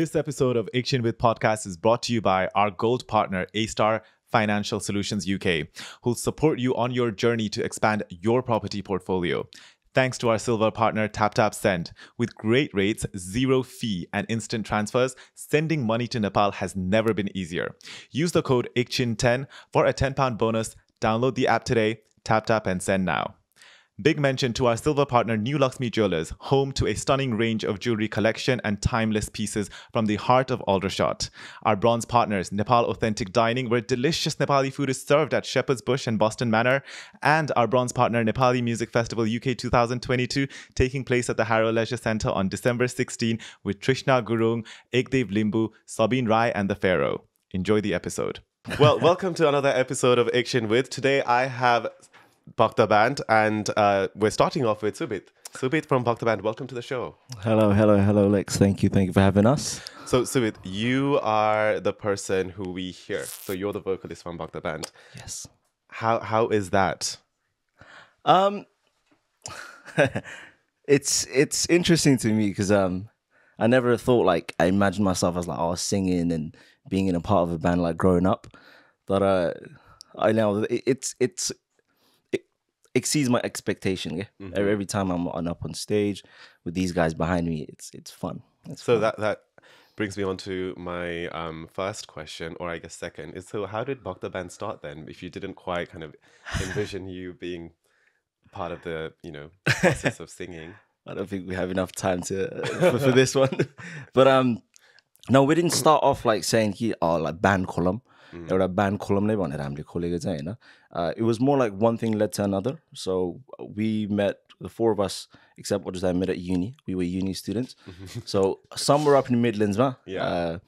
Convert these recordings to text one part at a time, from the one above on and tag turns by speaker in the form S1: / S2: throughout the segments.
S1: This episode of Action with Podcast is brought to you by our gold partner, A-Star Financial Solutions UK, who'll support you on your journey to expand your property portfolio. Thanks to our silver partner, Taptap Send. With great rates, zero fee, and instant transfers, sending money to Nepal has never been easier. Use the code ICHIN10 for a £10 bonus. Download the app today, tap and send now. Big mention to our silver partner, New Laxmi Jewelers, home to a stunning range of jewelry collection and timeless pieces from the heart of Aldershot. Our bronze partners, Nepal Authentic Dining, where delicious Nepali food is served at Shepherd's Bush and Boston Manor. And our bronze partner, Nepali Music Festival UK 2022, taking place at the Harrow Leisure Centre on December 16 with Trishna Gurung, Ekdev Limbu, Sabine Rai and the Pharaoh. Enjoy the episode. Well, welcome to another episode of Action With. Today I have Bhakta Band, and we're starting off with Subit. Subit from Bhakta Band, welcome to the show.
S2: Hello, Lex. Thank you for having us.
S1: So, Subit, you are the person who we hear. So you're the vocalist from Bhakta Band.
S2: Yes.
S1: How is that?
S2: It's interesting to me because I never thought, like, I imagined myself as like singing and being in a part of a band like growing up, but I know it exceeds my expectation. Yeah, every time I'm up on stage with these guys behind me, it's fun.
S1: That brings me on to my first question, or I guess second, is so how did Bhakta Band start then? If you didn't quite kind of envision you being part of the process of singing.
S2: I don't think we have enough time to for this one, but no, we didn't start off like saying like band column. Or a band column, it was more like one thing led to another. So we met, the four of us, except what I met at uni. We were uni students. So some were up in the Midlands, ma.
S1: Yeah.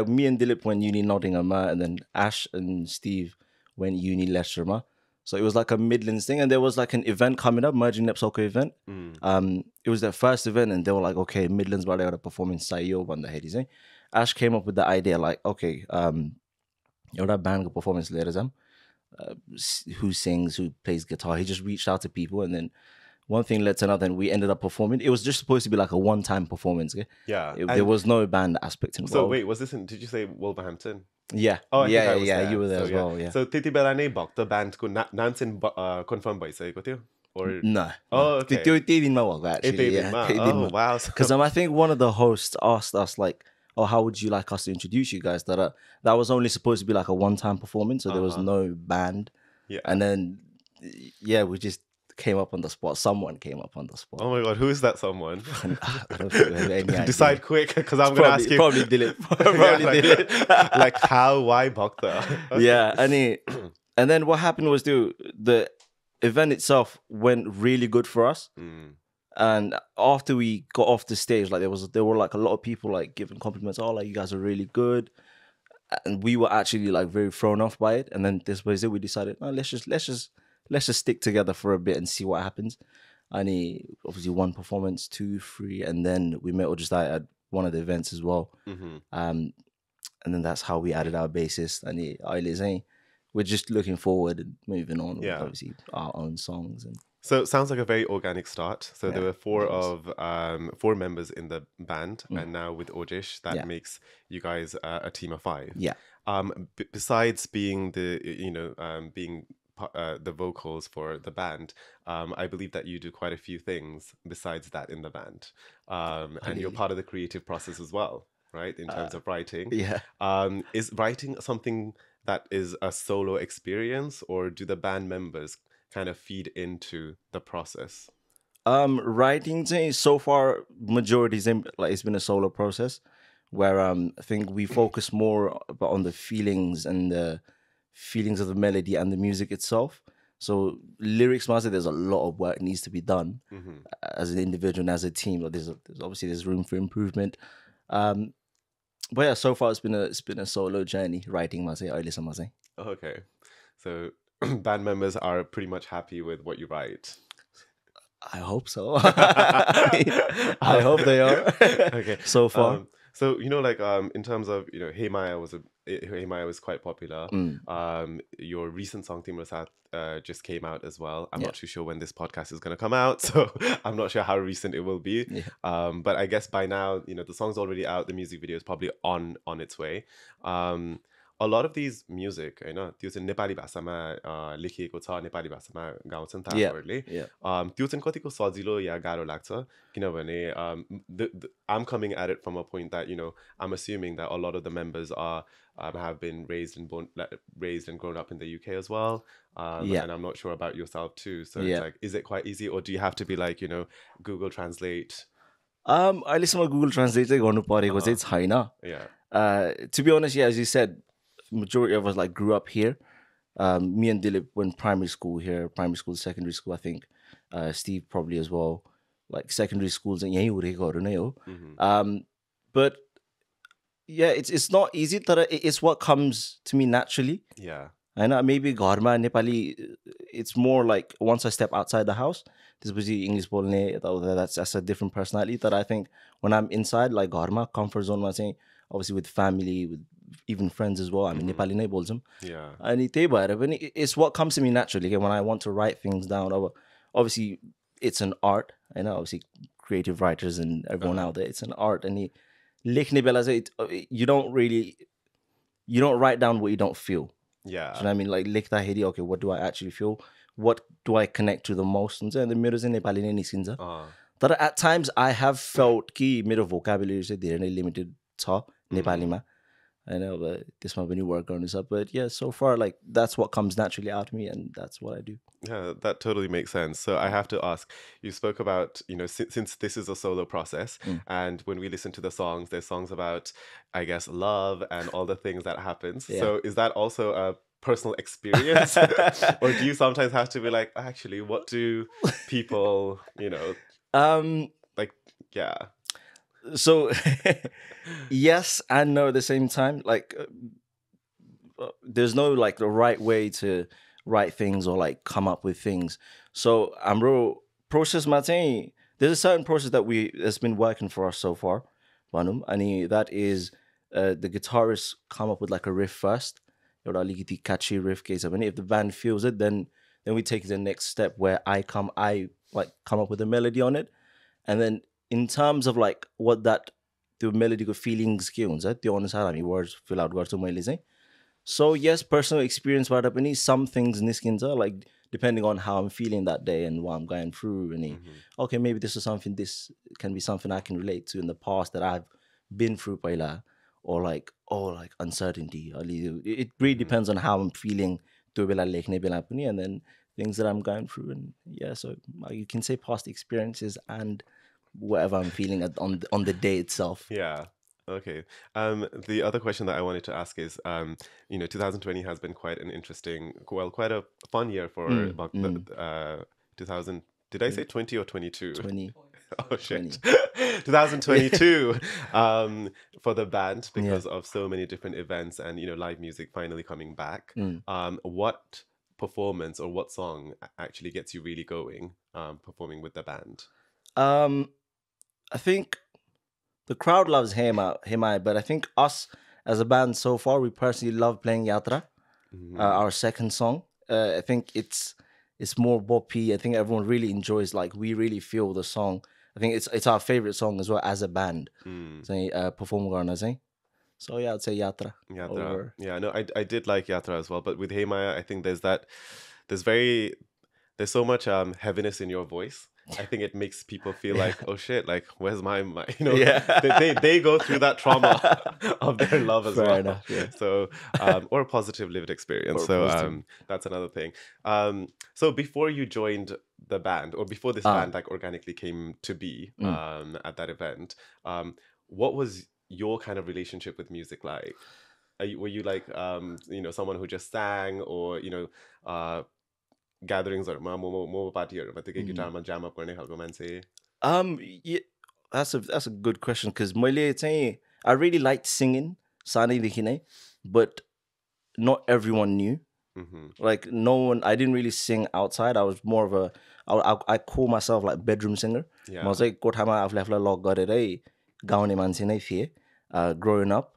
S2: Me and Dilip went uni Nottingham, and then Ash and Steve went uni Leicester, ma. So it was like a Midlands thing, and there was like an event coming up, Merging Nepsoko event. It was their first event, and they were like, okay, Midlands, but they got a performance Sayo on the head. Ash came up with the idea, like, okay, that band performance later, who sings, who plays guitar. He just reached out to people, and then one thing led to another, and we ended up performing. It was just supposed to be like a one-time performance. Okay?
S1: Yeah,
S2: There was no band aspect involved.
S1: So wait, was this did you say Wolverhampton?
S2: Yeah.
S1: Oh,
S2: yeah. You were there as well. Yeah.
S1: So त्यति बेला नै Bhakta Band को नाम चाहिँ confirm भइसकेको थियो? Or
S2: no.
S1: Oh, okay.
S2: Actually,
S1: Oh, wow.
S2: Because I think one of the hosts asked us like, "Oh, how would you like us to introduce you guys?" That was only supposed to be like a one-time performance, so there was no band.
S1: Yeah.
S2: And then, we just came up on the spot. Someone came up on the spot.
S1: Oh my God, who is that someone?
S2: I don't think we have any idea.
S1: Decide quick, because I'm going to ask you.
S2: Probably Dilip. Dilip.
S1: Like how, why Bhakta? Okay.
S2: Yeah, and then what happened was, the event itself went really good for us. And after we got off the stage, like there were like a lot of people like giving compliments. Oh, like you guys are really good, and we were actually like very thrown off by it. And then this was it. We decided, no, let's just stick together for a bit and see what happens. And obviously one performance, 2, 3, and then we met just at one of the events as well. And then that's how we added our bassist. And we're just looking forward and moving on with obviously our own songs and.
S1: So it sounds like a very organic start. So there were four members in the band, and now with Ojesh, that makes you guys a team of 5.
S2: Yeah.
S1: Besides being the the vocals for the band, I believe that you do quite a few things besides that in the band, and you're part of the creative process as well, right? In terms of writing.
S2: Yeah.
S1: Is writing something that is a solo experience, or do the band members kind of feed into the process?
S2: Writing so far, majority it's been a solo process where I think we focus more on the feelings and the feelings of the melody and the music itself. So lyrics master, there's a lot of work needs to be done as an individual and as a team. Like there's room for improvement. But yeah, so far it's been a solo journey writing.
S1: Okay, so band members are pretty much happy with what you write.
S2: I hope so. I hope they are.
S1: Okay.
S2: So far.
S3: So, like in terms of, Hey Maya was quite popular. Your recent song TIMRO SAATH just came out as well. I'm not too sure when this podcast is going to come out, so I'm not sure how recent it will be. But I guess by now, the song's already out. The music video is probably on its way. A lot of these music, त्यो चाहिँ नेपाली भाषामा लेखिएको छ, नेपाली भाषामा गाउँछन् ताहरूले त्यो चाहिँ कतिको सजिलो या गाह्रो लाग्छ किनभने I'm coming at it from a point that I'm assuming that a lot of the members are have been raised and grown up in the UK as well, and I'm not sure about yourself too, so it's like, is it quite easy, or do you have to be like Google Translate?
S2: अहिलेसम्म Google Translate चाहिँ गर्नु परेको चाहिँ छैन. To be honest, as you said, majority of us like grew up here. Me and Dilip went primary school here, secondary school, I think. Steve probably as well. Like secondary schools and but yeah, it's not easy. It's what comes to me naturally.
S3: Yeah.
S2: And maybe Gharma Nepali, it's more like once I step outside the house, this was English that's a different personality that I think when I'm inside, like Gharma, comfort zone, obviously with family, with even friends as well. I mean, Nepali ne bolcham.
S3: Yeah.
S2: And it's what comes to me naturally. When I want to write things down, obviously it's an art. I know, obviously creative writers and everyone out there, it's an art. And you don't write down what you don't feel.
S3: Yeah.
S2: Do you know what I mean? Like lekhta heri, okay, what do I actually feel? What do I connect to the most? And the mirrors in Nepali ne nisinja. But at times I have felt ki मेरो vocabulary is very limited छ नेपालीमा. I know, but this might be new work on this up. But yeah, so far, like that's what comes naturally out of me, and that's what I do.
S3: Yeah, that totally makes sense. So I have to ask, you spoke about, since this is a solo process, and when we listen to the songs, there's songs about, I guess, love and all the things that happens. Yeah. So is that also a personal experience? Or do you sometimes have to be like, actually, what do people, like, yeah.
S2: So yes and no at the same time. Like there's no like the right way to write things or like come up with things. So process there's a certain process that's been working for us so far. And that is the guitarists come up with like a riff first. Catchy riff case. I mean, if the band feels it, then we take the next step where I come up with a melody on it. And then in terms of like what that the melodic feelings words fill out. So yes, personal experience some things niskinza, like depending on how I'm feeling that day and what I'm going through, and okay, maybe this can be something I can relate to in the past that I've been through, or like uncertainty. It really depends on how I'm feeling, and then things that I'm going through, and yeah, so you can say past experiences and whatever I'm feeling on the day itself.
S3: Yeah. Okay. The other question that I wanted to ask is, 2020 has been quite a fun year for 2000. Did I say 20 or 22?
S2: 20.
S3: Oh shit. 2022 for the band because of so many different events and live music finally coming back. What performance or what song actually gets you really going performing with the band?
S2: I think the crowd loves Hema, but I think us as a band so far, we personally love playing Yatra, our second song. I think it's more boppy. I think everyone really enjoys, like we really feel the song. I think it's our favorite song as well as a band. Perform garna. So yeah, I'd say Yatra.
S3: Yatra. Yeah, no, I did like Yatra as well, but with Hey Maya, I think there's so much heaviness in your voice. I think it makes people feel like, oh shit, like where's my they go through that trauma of their love as well.
S2: Enough, yeah.
S3: So or a positive lived experience. That's another thing. So before you joined the band, or before this band like organically came to be at that event, what was your kind of relationship with music like? Were you like someone who just sang, or gatherings or mo party or guitar ma jam up गर्ने खालको मान्छे?
S2: Yeah, that's a good question, because I really liked singing सानैदेखि नै, but not everyone knew. Like no one, I didn't really sing outside. I was more of I call myself like bedroom singer. I was like कोठामा आफूले आफूलाई luck गरेरै गाउने मान्छे नै थिए. growing up.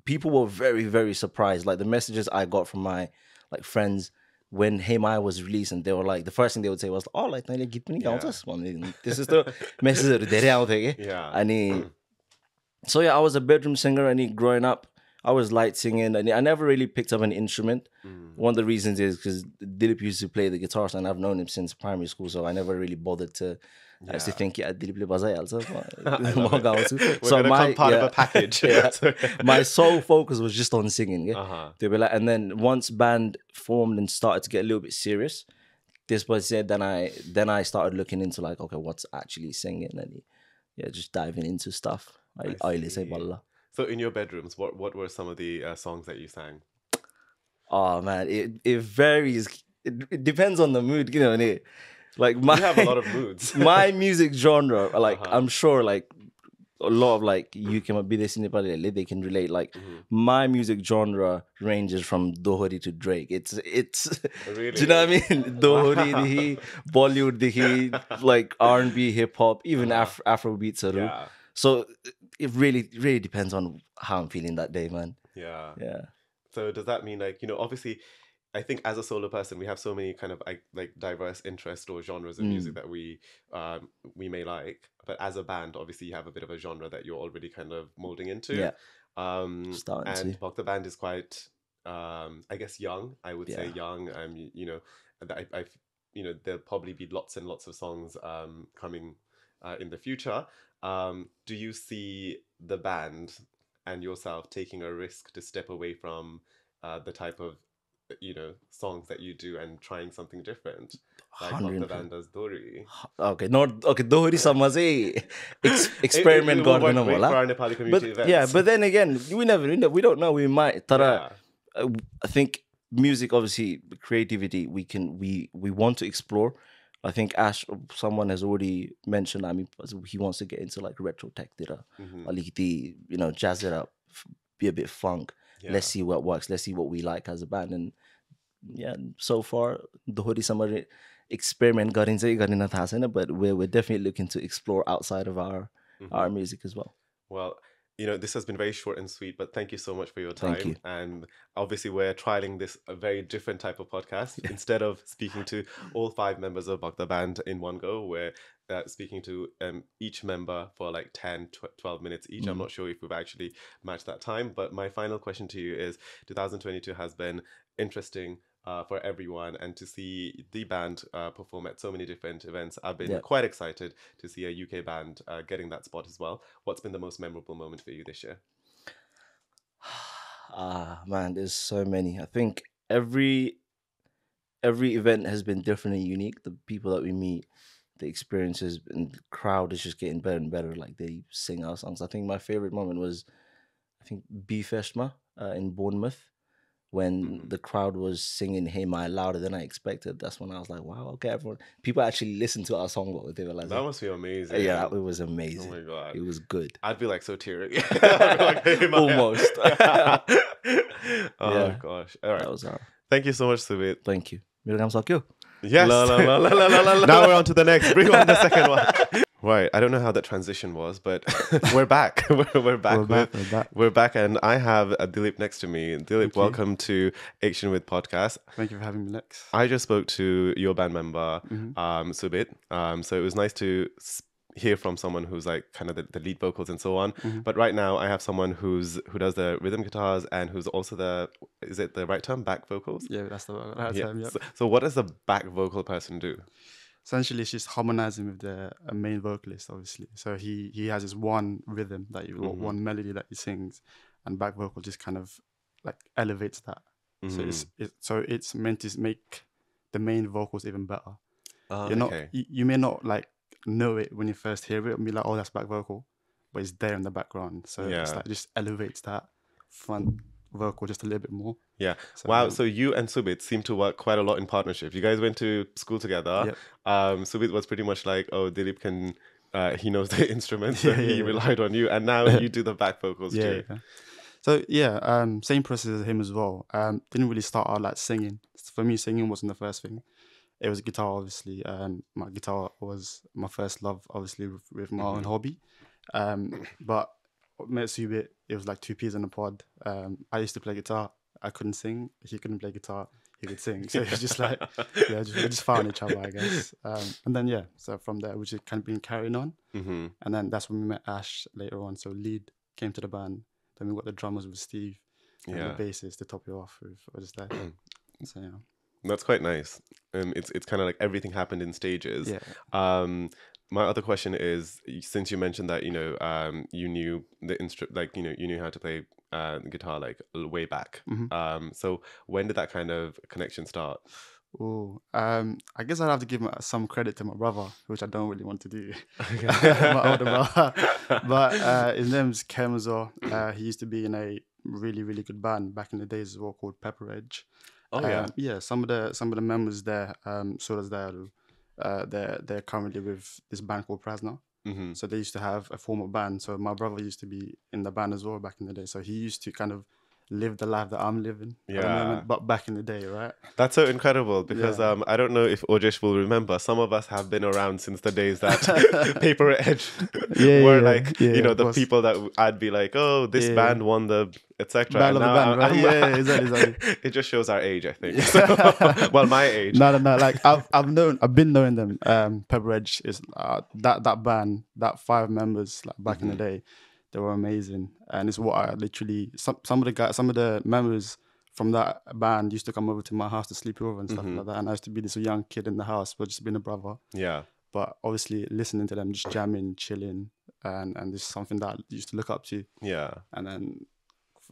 S2: People were very, very surprised. Like the messages I got from my like friends when Hey Maya was released, and they were like, the first thing they would say was, "Oh, like this is the message that
S3: Yeah.
S2: and so yeah, I was a bedroom singer, and growing up, I was light singing, and I never really picked up an instrument. One of the reasons is because Dilip used to play the guitar, and I've known him since primary school, so I never really bothered to. I used to think, yeah, Dilip le bazai halcha.
S3: So my part of a package.
S2: My sole focus was just on singing. Yeah?
S3: Uh-huh.
S2: And then once band formed and started to get a little bit serious, this was it. Then I started looking into like, okay, what's actually singing, and just diving into stuff. I say balla.
S3: So in your bedrooms, what were some of the songs that you sang?
S2: Oh man, it varies. It depends on the mood, you know. Like
S3: You have a lot of moods.
S2: my music genre, like I'm sure, like a lot of like you can be this in Nepali, they can relate. Like my music genre ranges from Dohori to Drake. It's
S3: Really?
S2: do you know what I mean? Dohori, dihi, Bollywood, dihi, like R&B, hip hop, even Afro beats.
S3: Yeah.
S2: So it really depends on how I'm feeling that day, man.
S3: Yeah.
S2: Yeah.
S3: So does that mean like, obviously I think as a solo person we have so many kind of like diverse interests or genres of music that we may like, but as a band obviously you have a bit of a genre that you're already kind of molding into.
S2: Yeah.
S3: And Bhakta Band is quite I guess young, I would say young. I've there'll probably be lots and lots of songs coming in the future. Do you see the band and yourself taking a risk to step away from the type of songs that you do and trying something different, like Bhakta Band does Dori?
S2: Dohori sama चाहिँ experiment
S3: गर्दैन
S2: गर्दैन
S3: for
S2: होला.
S3: our Nepali community events.
S2: Yeah, but then again, we don't know, we might. Tara, I think music, obviously creativity, we want to explore. I think Ash, someone has already mentioned, I mean, he wants to get into like retro tech data, jazz it up, be a bit funk.
S3: Yeah.
S2: Let's see what works. Let's see what we like as a band. And yeah, so far, Dohori sama experiment गरिन्छ कि गरिन थाहा छैन, but we're definitely looking to explore outside of our music as well.
S3: Well, this has been very short and sweet, but thank you so much for your time.
S2: Thank you.
S3: And obviously we're trialing this a very different type of podcast. Instead of speaking to all 5 members of Bhakta Band in one go, we're speaking to each member for like 10, 12 minutes each. I'm not sure if we've actually matched that time, but my final question to you is 2022 has been interesting for everyone, and to see the band perform at so many different events, I've been quite excited to see a UK band getting that spot as well. What's been the most memorable moment for you this year?
S2: Man, there's so many. I think every event has been different and unique. The people that we meet, the experiences, and the crowd is just getting better and better. Like they sing our songs. I think my favorite moment was, BFEST in Bournemouth, when the crowd was singing Hey Maya louder than I expected. That's when I was like, wow, okay, people actually listened to our song. They were like,
S3: that must be amazing.
S2: Yeah, it was amazing.
S3: Oh my God.
S2: It was good.
S3: I'd be like so teary. Like, hey,
S2: almost.
S3: Oh gosh. All right.
S2: That was
S3: Thank you so much, Subit.
S2: Thank you. Yes.
S3: Now we're on to the next. Bring on the second one. Right, I don't know how that transition was, but we're back. We're back. We're back, and I have Dilip next to me. Dilip, welcome to Action With Podcast.
S4: Thank you for having me, Lex.
S3: I just spoke to your band member, Subit. So it was nice to hear from someone who's like kind of the lead vocals and so on. But right now, I have someone who does the rhythm guitars and who's also is it the right term, back vocals?
S4: Yeah, that's the right term. Yeah.
S3: So what does a back vocal person do?
S4: Essentially, she's harmonizing with the main vocalist, obviously. So he has this one rhythm one melody that he sings, and back vocal just kind of like elevates that. So it's meant to make the main vocals even better. You may not like know it when you first hear it and be like, oh, that's back vocal, but it's there in the background. So it's like just elevates that front vocal just a little bit more.
S3: Yeah. So, wow. So you and Subit seem to work quite a lot in partnership. You guys went to school together.
S4: Yep.
S3: Subit was pretty much like, oh, Dilip can, he knows the instruments, so he relied on you, and now you do the back vocals too.
S4: Yeah. So yeah, same process as him as well. Didn't really start out like singing. For me, singing wasn't the first thing. It was guitar, obviously. My guitar was my first love, obviously, with my own hobby. But met Subit. It was like two peas in a pod. I used to play guitar. I couldn't sing. He couldn't play guitar. He could sing. So it was just like, yeah, we just found each other, I guess. And then, yeah, so from there, we just kind of been carrying on. And then that's when we met Ash later on. So lead came to the band. Then we got the drummers with Steve. And the bassist to top it off with Ojesh. So, yeah.
S3: That's quite nice. It's kind of like everything happened in stages. Yeah. My other question is, since you mentioned that, you know, you knew the like, you know, you knew how to play guitar like way back. So when did that kind of connection start?
S4: Oh, I guess I'd have to give some credit to my brother, which I don't really want to do. My older brother, but his name's Kem as well. He used to be in a really, really good band back in the days as well called Pepper Edge.
S3: Oh yeah,
S4: yeah. Some of the members there, they're currently with this band called Prasna. So they used to have a former band. So my brother used to be in the band as well back in the day. So he used to kind of live the life that I'm living at the moment, but back in the day, right?
S3: That's so incredible because I don't know if Ojesh will remember. Some of us have been around since the days that Paper Edge were like, you know, the people that I'd be like, oh, this band won the etc.
S4: Battle of the Band, right? Exactly.
S3: It just shows our age, I think. So, well, my age.
S4: No. Like I've been knowing them. Pepper Edge is that band, that 5 members, like back in the day. They were amazing, and it's what I literally some of the members from that band used to come over to my house to sleep over and stuff like that. And I used to be this young kid in the house, but just being a brother. Yeah. But obviously, listening to them, just jamming, chilling, and this is something that I used to look up to. Yeah. And then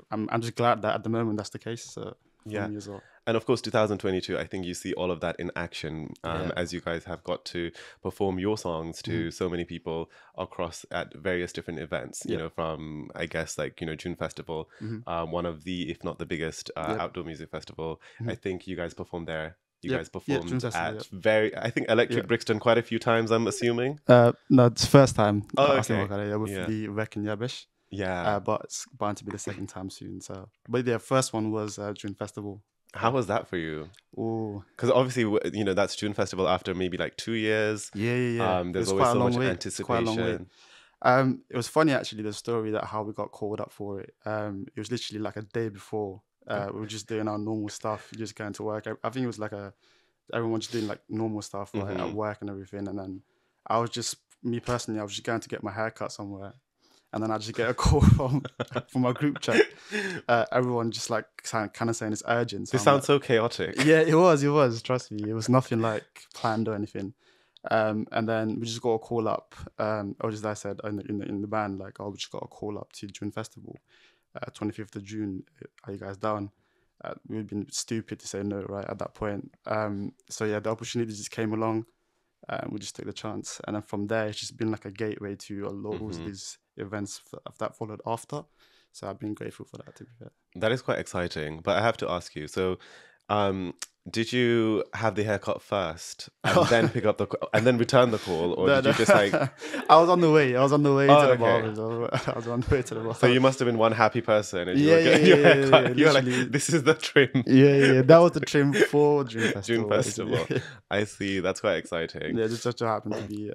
S4: I'm just glad that at the moment that's the case. So for me as well.
S3: And of course, 2022, I think you see all of that in action as you guys have got to perform your songs to so many people across at various different events, you know, from, I guess, like, you know, Joon Festival, one of the, if not the biggest outdoor music festival. I think you guys performed there. You guys performed at I think Electric Brixton quite a few times, I'm assuming.
S4: No, it's the first time.
S3: Oh, okay.
S4: With the Wreck in Yabesh.
S3: Yeah.
S4: But it's bound to be the second time soon. So, but the first one was Joon Festival.
S3: How was that for you?
S4: Oh,
S3: because obviously, you know, that's Joon Festival after maybe like 2 years.
S4: Yeah.
S3: There's always so much anticipation.
S4: It was funny actually, the story that how we got called up for it. It was literally like a day before. We were just doing our normal stuff, just going to work. I think it was like everyone just doing like normal stuff like at work and everything. And then I was just, me personally, I was just going to get my hair cut somewhere. And then I just get a call from my group chat. Everyone just like kind of saying it's urgent. So
S3: this sounds so chaotic.
S4: Yeah, it was. Trust me, it was nothing like planned or anything. And then we just got a call up. Or just like I said in the band, like, oh, we just got a call up to Joon Festival, 25th of June. Are you guys down? We'd been stupid to say no, right, at that point. So yeah, the opportunity just came along. We just took the chance, and then from there, it's just been like a gateway to a lot of these events that followed after. So I've been grateful for that, to be fair.
S3: That is quite exciting. But I have to ask you, so did you have the haircut first and then pick up and then return the call, or did you just like?
S4: I was on the way. to the barber. I was on the way to the barber.
S3: So you must have been one happy person, and you were like, "This is the trim."
S4: Yeah. That was the trim for Joon Festival.
S3: Joon Festival. I see. That's quite exciting.
S4: Yeah, it just happened to be.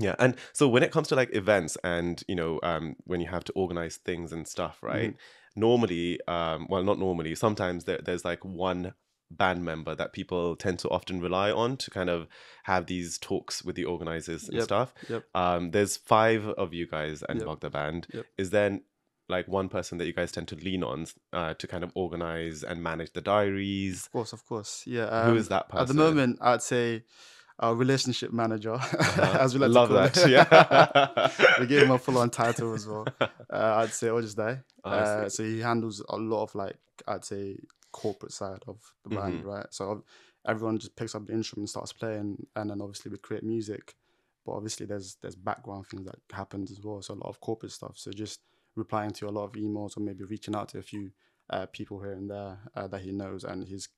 S3: Yeah, and so when it comes to like events and, you know, when you have to organize things and stuff, right? Normally, well, not normally. Sometimes there's like one band member that people tend to often rely on to kind of have these talks with the organizers and stuff. There's 5 of you guys and Bhakta Band. Is there like one person that you guys tend to lean on to kind of organize and manage the diaries?
S4: Of course. Yeah.
S3: Who is that person?
S4: At the moment, I'd say our relationship manager, as we like
S3: Love
S4: to call
S3: that.
S4: it.
S3: Yeah.
S4: We gave him a full-on title as well. I'd say Ojesh. So he handles a lot of like, I'd say, corporate side of the band, right? So everyone just picks up the instrument and starts playing, and then obviously we create music. But obviously there's background things that happens as well. So a lot of corporate stuff. So just replying to a lot of emails or maybe reaching out to a few people here and there that he knows, and he's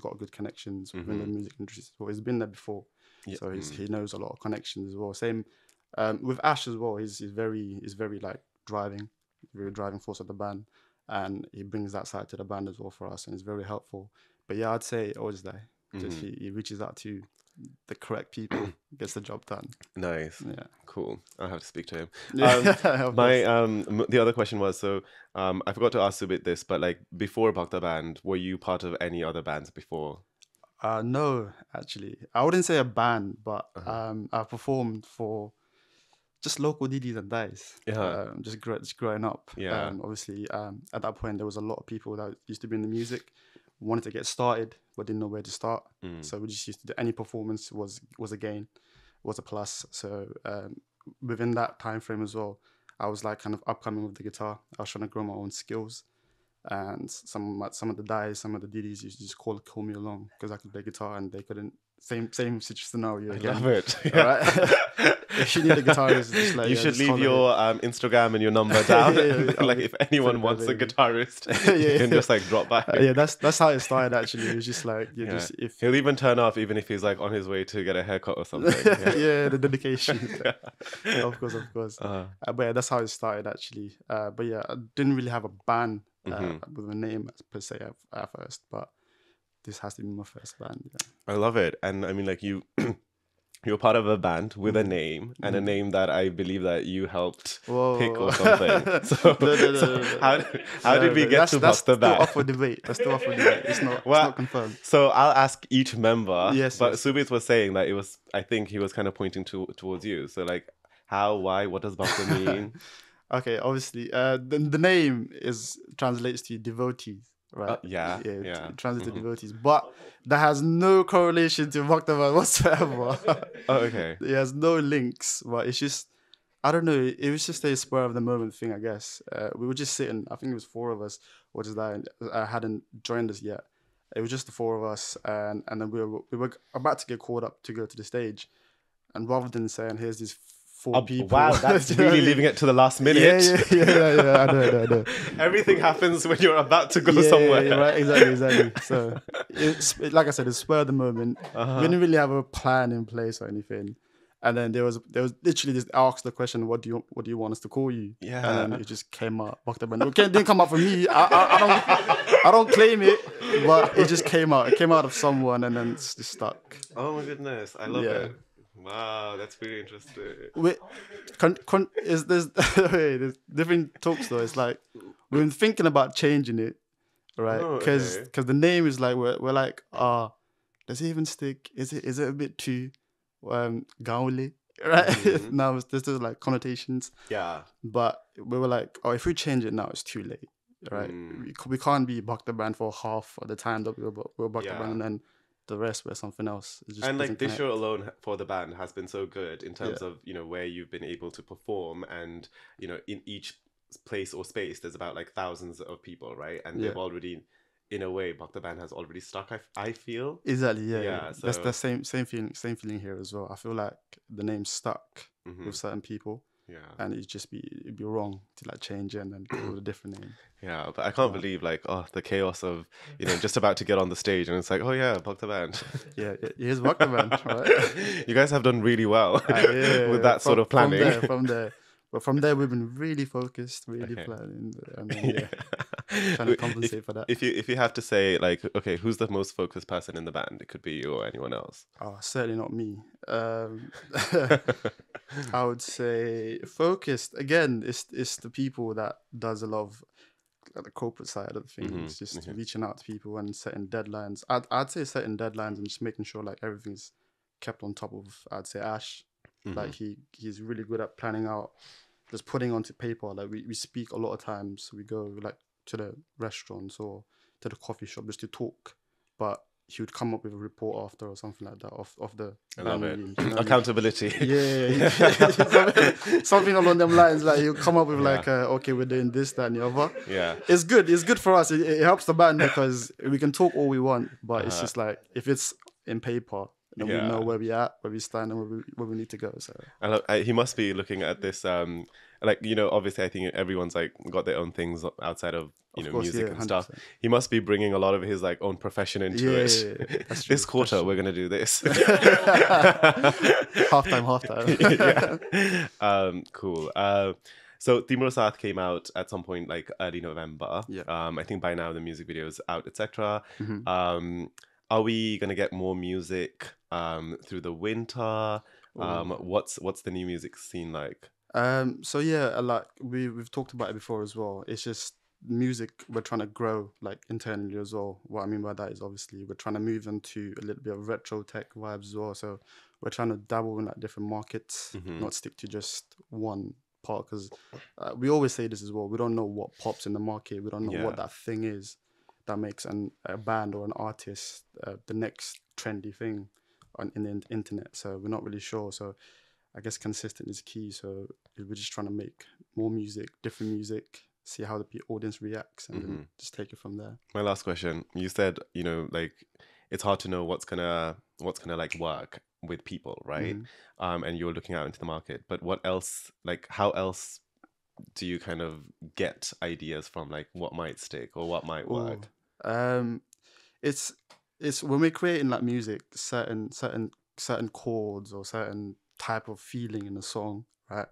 S4: got good connections within the music industry. So he's been there before, so he knows a lot of connections as well. Same with Ash as well. He's very like driving force of the band, and he brings that side to the band as well for us, and it's very helpful. But yeah, I'd say always there. Just he reaches out to the correct people gets the job done.
S3: Nice.
S4: Yeah.
S3: Cool. I'll have to speak to him.
S4: Of
S3: My
S4: course.
S3: the other question was, so I forgot to ask Subit this, but like before Bhakta Band, were you part of any other bands before?
S4: No, actually, I wouldn't say a band, but
S3: Uh-huh.
S4: I performed for just local DDs and dies.
S3: Yeah.
S4: Just growing up.
S3: Yeah.
S4: Obviously, at that point, there was a lot of people that used to be in the music, wanted to get started, but didn't know where to start. So we just used to do any performance was a gain, was a plus. So within that time frame as well, I was like kind of upcoming with the guitar. I was trying to grow my own skills. And some of the dies, some of the DDs used to just call me along because I could play guitar and they couldn't. Same scenario
S3: I
S4: again.
S3: love it.
S4: All right. If you need a guitarist, just like
S3: You should
S4: just
S3: leave
S4: call me.
S3: your Instagram and your number down. Like if anyone
S4: Send it
S3: wants a
S4: over.
S3: guitarist, you can just like drop by.
S4: Yeah, that's how it started. Actually, it was just like
S3: Yeah.
S4: just if
S3: He'll even turn off even if he's like on his way to get a haircut or something.
S4: yeah, the dedication. Of course.
S3: Uh,
S4: But yeah, that's how it started actually. But yeah, I didn't really have a band
S3: Mm-hmm.
S4: with a name per se at first, but this has to be my first band. Yeah.
S3: I love it. And I mean, like you're part of a band with
S4: Mm-hmm.
S3: a name and a name that I believe that you helped
S4: Whoa.
S3: pick or something. So,
S4: No.
S3: how did we get to
S4: that's
S3: Bhakta
S4: still
S3: Band?
S4: up for debate. That's still up for debate. It's not confirmed.
S3: So I'll ask each member.
S4: Yes,
S3: But
S4: yes.
S3: Subit was saying that I think he was kind of pointing towards you. So like, how, why, what does Bhakta mean?
S4: Okay, obviously, the name translates to devotees, right?
S3: Yeah.
S4: It translates to devotees, but that has no correlation to Bhakta Band whatsoever.
S3: Oh, okay.
S4: It has no links, but it's just, I don't know, it was just a spur of the moment thing, I guess. We were just sitting, I think it was four of us, or just that, hadn't joined us yet. It was just the four of us, and then we were about to get called up to go to the stage, and rather than saying, here's these four people.
S3: Wow, that's really leaving it to the last minute.
S4: Yeah. I know.
S3: Everything happens when you're about to go
S4: Yeah,
S3: somewhere.
S4: yeah, right, exactly. So, like I said, it's spur of the moment. We didn't really have a plan in place or anything. And then there was literally just asked the question, what do you want us to call you?
S3: Yeah.
S4: And then it just came out. Bhakta Band. It didn't come out from me. I don't claim it, but it just came out. It came out of someone, and then it's just stuck.
S3: Oh my goodness, I love
S4: Yeah.
S3: it. Wow, that's really interesting.
S4: There's different talks though. It's like we've been thinking about changing it, right?
S3: Oh,
S4: Because
S3: okay.
S4: the name is like we're like does it even stick? Is it a bit too gauli? Right?
S3: Mhm.
S4: Now there's like connotations,
S3: Yeah.
S4: but we were like, oh, if we change it now, it's too late, right? We can't be Bhakta Band for half of the time that we were Bhakta
S3: Yeah.
S4: Band, and then the rest were something else. It just
S3: And like
S4: doesn't
S3: this
S4: connect.
S3: show alone for the band has been so good in terms of, you know, where you've been able to perform, and, you know, in each place or space there's about like thousands of people, right? And they've already, in a way, Bhakta Band has already stuck, I feel.
S4: Exactly,
S3: Yeah,
S4: yeah. That's
S3: so-
S4: the same feeling here as well. I feel like the name stuck with certain people,
S3: Yeah.
S4: and it'd be wrong to like change it and then go with a different name.
S3: Yeah, but I can't believe like, oh, the chaos of, you know, just about to get on the stage and it's like, oh yeah, Bhakta Band.
S4: Yeah, here's Bhakta Band, right?
S3: You guys have done really well
S4: Yeah,
S3: with that sort of planning.
S4: From there. But from there, we've been really focused, really
S3: Okay.
S4: planning, and then trying to compensate for that.
S3: If you have to say like, okay, who's the most focused person in the band? It could be you or anyone else.
S4: Oh, certainly not me. I would say focused again. It's the people that does a lot of like, the corporate side of things, just reaching out to people and setting deadlines. I'd say setting deadlines and just making sure like everything's kept on top of. I'd say Ash, like he's really good at planning out, just putting onto paper. Like we speak a lot of times. We go like to the restaurants or to the coffee shop just to talk, but he would come up with a report after or something like that of the
S3: I love it.
S4: meetings, you know what I mean?
S3: Accountability.
S4: Yeah. Something along them lines. Like he'll come up with like, okay, we're doing this, that, and the other.
S3: Yeah.
S4: It's good. It's good for us. It helps the band because we can talk all we want, but it's just like if it's in paper, then we know where we at, where we stand, and where we need to go. So
S3: He must be looking at this, like, you know, obviously I think everyone's like got their own things outside of, you know,
S4: course,
S3: music
S4: yeah,
S3: and stuff.
S4: 100%.
S3: He must be bringing a lot of his like own profession into it.
S4: Yeah, that's true,
S3: This quarter we're gonna do this.
S4: halftime.
S3: Yeah. Cool. So TIMRO SAATH came out at some point like early November.
S4: Yeah.
S3: I think by now the music video is out, etc. are we gonna get more music through the winter? What's the new music scene like?
S4: So yeah, like we've talked about it before as well. It's just music we're trying to grow like internally as well. What I mean by that is obviously we're trying to move into a little bit of retro tech vibes as well. So we're trying to dabble in like different markets, not stick to just one part. Because we always say this as well. We don't know what pops in the market. We don't know what that thing is that makes a band or an artist the next trendy thing in the internet. So we're not really sure. So I guess consistent is key. So we're just trying to make more music, different music, see how the audience reacts, and then just take it from there.
S3: My last question: you said, you know, like it's hard to know what's gonna like work with people, right? And you're looking out into the market. But what else? Like, how else do you kind of get ideas from? Like, what might stick or what might work?
S4: It's when we're creating like music, certain chords or certain type of feeling in a song, right?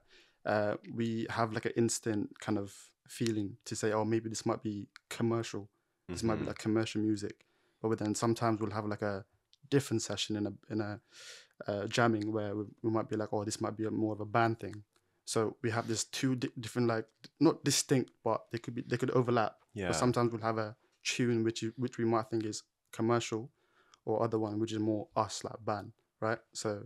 S4: We have like an instant kind of feeling to say, oh, maybe this might be commercial. This might be like commercial music. But then sometimes we'll have like a different session in a jamming where we might be like, oh, this might be more of a band thing. So we have this two different, like not distinct, but they could overlap.
S3: Yeah.
S4: But sometimes we'll have a tune which we might think is commercial, or other one which is more us, like band, right? So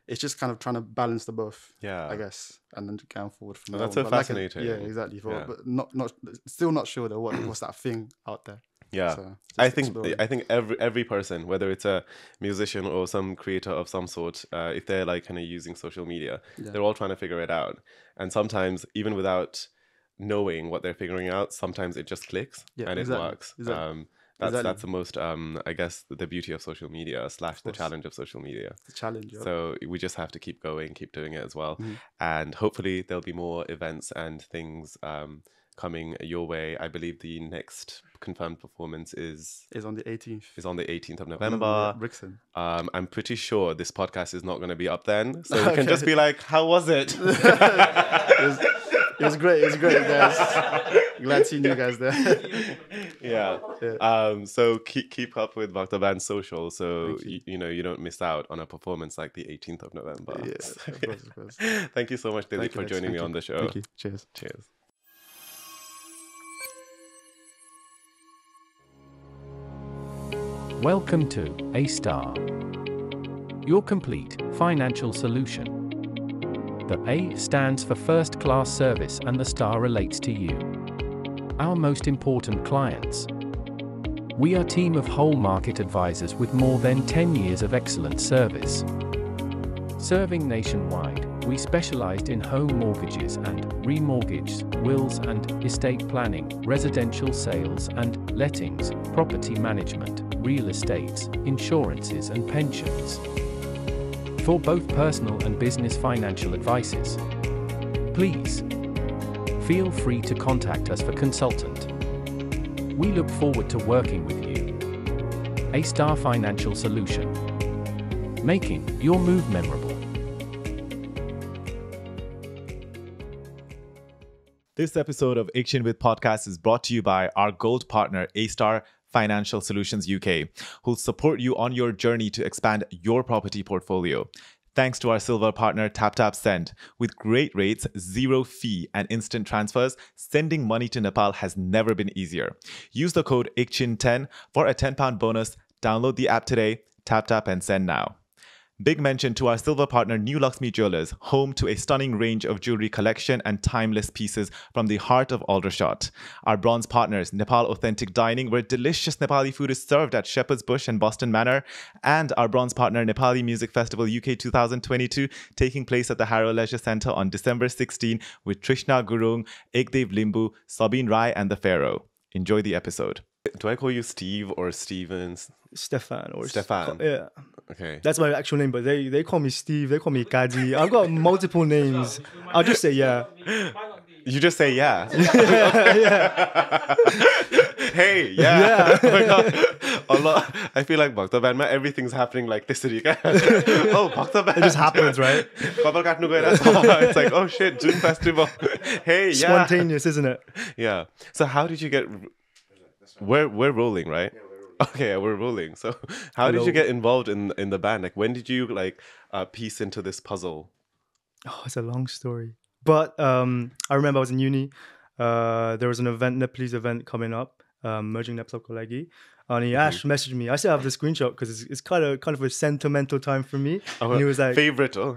S4: it's just kind of trying to balance the both, I guess, and then going forward from there.
S3: That's so fascinating.
S4: Yeah, exactly. But not still not sure though what's that thing out there.
S3: Yeah,
S4: so
S3: I think every person, whether it's a musician or some creator of some sort, if they're like kind of using social media, they're all trying to figure it out. And sometimes even without knowing what they're figuring out, sometimes it just clicks and it works.
S4: Exactly.
S3: That's the most, I guess, the beauty of social media / the challenge of social media.
S4: The challenge. Yeah.
S3: So we just have to keep going, keep doing it as well. And hopefully there'll be more events and things coming your way. I believe the next confirmed performance is
S4: on the 18th.
S3: Is on the 18th of November.
S4: Brixton.
S3: I'm pretty sure this podcast is not going to be up then. So you can just be like, how was it?
S4: It was great. It was great, guys. Glad seeing you guys there.
S3: Yeah. So keep up with Bhakta Band social, so you know you don't miss out on a performance like the 18th of November.
S2: Yes, of course.
S3: Thank you so much, Dilip, for joining me on the show.
S4: Thank you. Cheers.
S3: Cheers.
S5: Welcome to A-Star, your complete financial solution. The A stands for first class service and the star relates to you, our most important clients. We are a team of whole market advisors with more than 10 years of excellent service. Serving nationwide, we specialized in home mortgages and remortgages, wills and estate planning, residential sales and lettings, property management, real estates, insurances and pensions. For both personal and business financial advices, please feel free to contact us for consultant. We look forward to working with you. A-Star Financial Solution, making your move memorable.
S1: This episode of Action with Podcast is brought to you by our gold partner, A-Star Financial Solutions UK, who'll support you on your journey to expand your property portfolio. Thanks to our silver partner, Taptap Send. With great rates, zero fee, and instant transfers, sending money to Nepal has never been easier. Use the code ICHIN10 for a £10 bonus. Download the app today, Taptap and send now. Big mention to our silver partner, New Laxmi Jewelers, home to a stunning range of jewelry collection and timeless pieces from the heart of Aldershot. Our bronze partners, Nepal Authentic Dining, where delicious Nepali food is served at Shepherd's Bush and Boston Manor. And our bronze partner, Nepali Music Festival UK 2022, taking place at the Harrow Leisure Centre on December 16 with Trishna Gurung, Ekdev Limbu, Sabine Rai and the Pharaoh. Enjoy the episode.
S3: Do I call you Steve or Stevens?
S2: Stiphan or
S3: Stefan.
S2: Yeah.
S3: Okay.
S2: That's my actual name, but they call me Steve, they call me Kadi. I've got multiple names. I'll just say yeah.
S3: You just say yeah.
S2: Yeah.
S3: Hey, yeah. Oh my God. I feel like Bhakta Band, everything's happening like this. Oh, Bhakta Band.
S2: It just happens, right?
S3: It's like, oh shit, Joon Festival. Hey, yeah.
S2: Spontaneous, isn't it?
S3: Yeah. So how did you get... We're rolling, right? Okay, we're rolling. So, how did you get involved in the band? Like, when did you like piece into this puzzle?
S6: Oh, it's a long story. But I remember I was in uni. There was an event, Nepalese event coming up, merging Nepal Kolegi. And he Ash messaged me. I still have the screenshot because it's kind of a sentimental time for me.
S3: Oh,
S6: and he was like,
S3: favorite. Oh.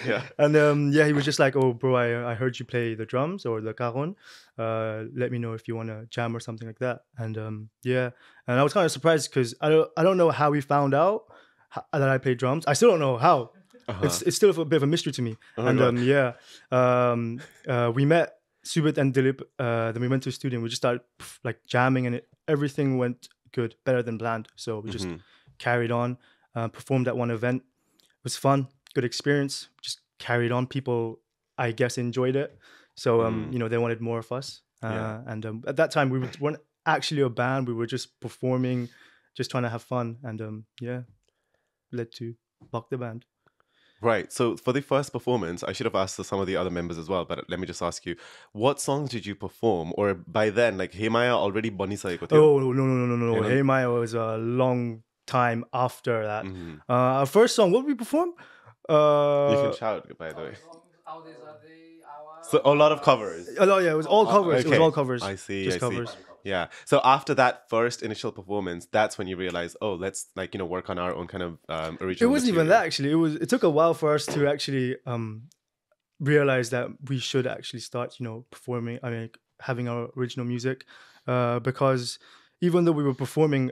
S3: Yeah.
S6: And he was just like, "Oh, bro, I heard you play the drums or the cajon. Let me know if you want to jam or something like that." And and I was kind of surprised because I don't know how he found out that I play drums. I still don't know how. It's still a bit of a mystery to me. We met Subit and Dilip. Then we went to the studio and we just started like jamming, and everything went good, better than planned. So we just carried on, performed at one event. It was fun, good experience. Just carried on. People, I guess, enjoyed it. So they wanted more of us. And at that time, we weren't actually a band. We were just performing, just trying to have fun. And led to Bhakta Band.
S3: Right. So for the first performance, I should have asked some of the other members as well, but let me just ask you, what songs did you perform? Or by then, like, Hey Maya already bani saeko थियो?
S6: Oh, no. Hey Maya was a long time after that. Our first song, what did we perform?
S3: You can shout, by the way. So a lot of covers.
S6: Oh, yeah, it was all covers.
S3: Okay.
S6: It was all covers.
S3: I see.
S6: Just covers.
S3: Yeah. So after that first initial performance, that's when you realize, oh, let's work on our own kind of original.
S6: It wasn't even that actually. It took a while for us to actually realize that we should actually start, performing. I mean, having our original music, because even though we were performing,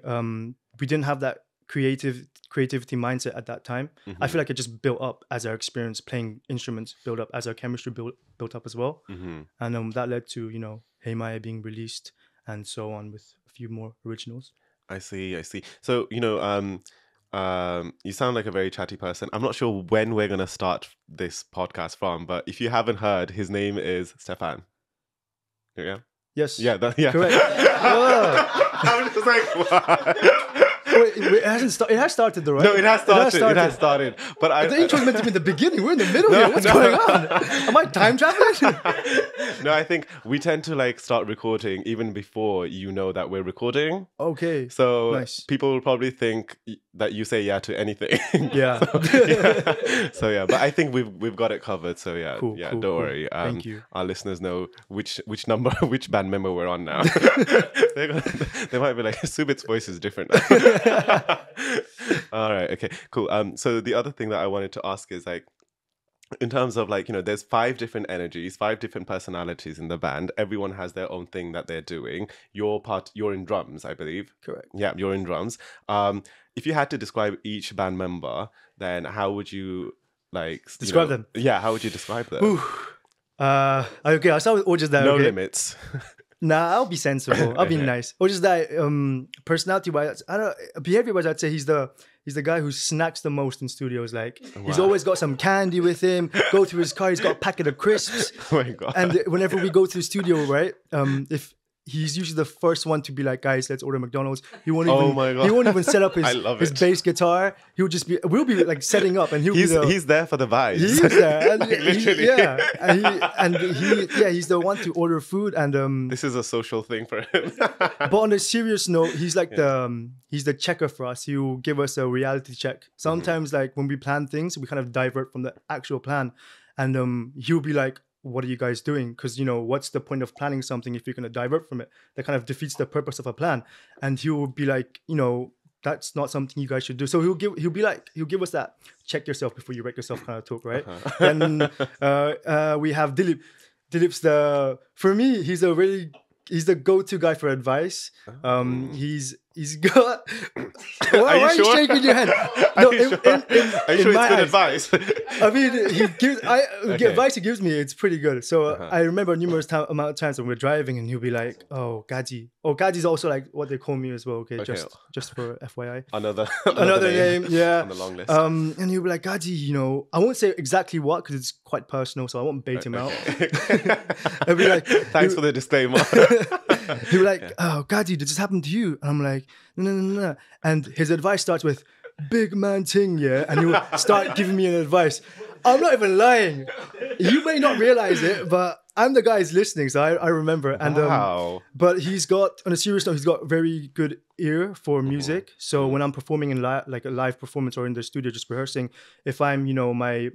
S6: we didn't have that creativity mindset at that time. I feel like it just built up as our experience playing instruments built up, as our chemistry built up as well, and that led to Hey Maya being released. And so on with a few more originals.
S3: I see. So, you sound like a very chatty person. I'm not sure when we're going to start this podcast from, but if you haven't heard, his name is Stiphan. Yeah?
S6: Yes.
S3: Yeah.
S6: Correct.
S3: I'm just like, what?
S6: Wait, it hasn't started. It has started though, right?
S3: No, it has started. But
S6: the intro meant to be in the beginning. We're in the middle here. What's going on? Am I time traveling?
S3: No, I think we tend to like start recording even before that we're recording.
S6: Okay.
S3: So
S6: nice.
S3: People will probably think that you say yeah to anything.
S6: Yeah.
S3: So yeah, but I think we've got it covered. So yeah,
S6: cool,
S3: don't worry.
S6: Thank you.
S3: Our listeners know which band member we're on now. They might be like, Subit's voice is different. All right. Okay. Cool. So the other thing that I wanted to ask is like, in terms of like, there's 5 different energies, 5 different personalities in the band. Everyone has their own thing that they're doing. You're in drums, I believe.
S6: Correct.
S3: Yeah, you're in drums. If you had to describe each band member, then how would you
S6: describe them?
S3: Yeah, how would you describe them?
S6: Okay, I'll start with Ojesh.
S3: No limits.
S6: Nah, I'll be sensible. I'll be nice. Or just that personality-wise, behavior-wise, I'd say he's the guy who snacks the most in studios. Like he's always got some candy with him. Go through his car, he's got a packet of crisps.
S3: Oh my God.
S6: And whenever we go to the studio, right? If he's usually the first one to be like, guys, let's order McDonald's. He won't even set up his bass guitar. We'll be like setting up, and
S3: he's there for the vibes.
S6: He's there, and
S3: literally.
S6: he's the one to order food, and
S3: this is a social thing for him.
S6: But on a serious note, he's like he's the checker for us. He'll give us a reality check. Sometimes, like when we plan things, we kind of divert from the actual plan, and he'll be like, what are you guys doing? Because what's the point of planning something if you're going to divert from it? That kind of defeats the purpose of a plan. And he will be like, that's not something you guys should do. So he'll give us that check yourself before you wreck yourself kind of talk, right? Then we have Dilip. Dilip's for me, he's the go-to guy for advice. He's got. Why are you shaking your head? No,
S3: are you sure it's good advice?
S6: I mean, advice he gives me, it's pretty good. So I remember numerous amount of times when we're driving, and he'll be like, "Oh, Gaji." Oh, Gaji's also like what they call me as well. Okay. Just for FYI.
S3: Another
S6: name, yeah.
S3: On the long list.
S6: And he'll be like, "Gaji, I won't say exactly what because it's quite personal, so I won't bait him out." I'll be like,
S3: "Thanks for the disclaimer."
S6: He'll be like, "Oh, Gaji, did this happen to you?" And I'm like, No. And his advice starts with, "Big man ting, yeah?" And he'll start giving me an advice. I'm not even lying. You may not realize it, but I'm the guy who's listening, so I remember. And
S3: Wow.
S6: but he's got, on a serious note, he's got very good ear for music. So when I'm performing in like a live performance or in the studio just rehearsing, if I'm,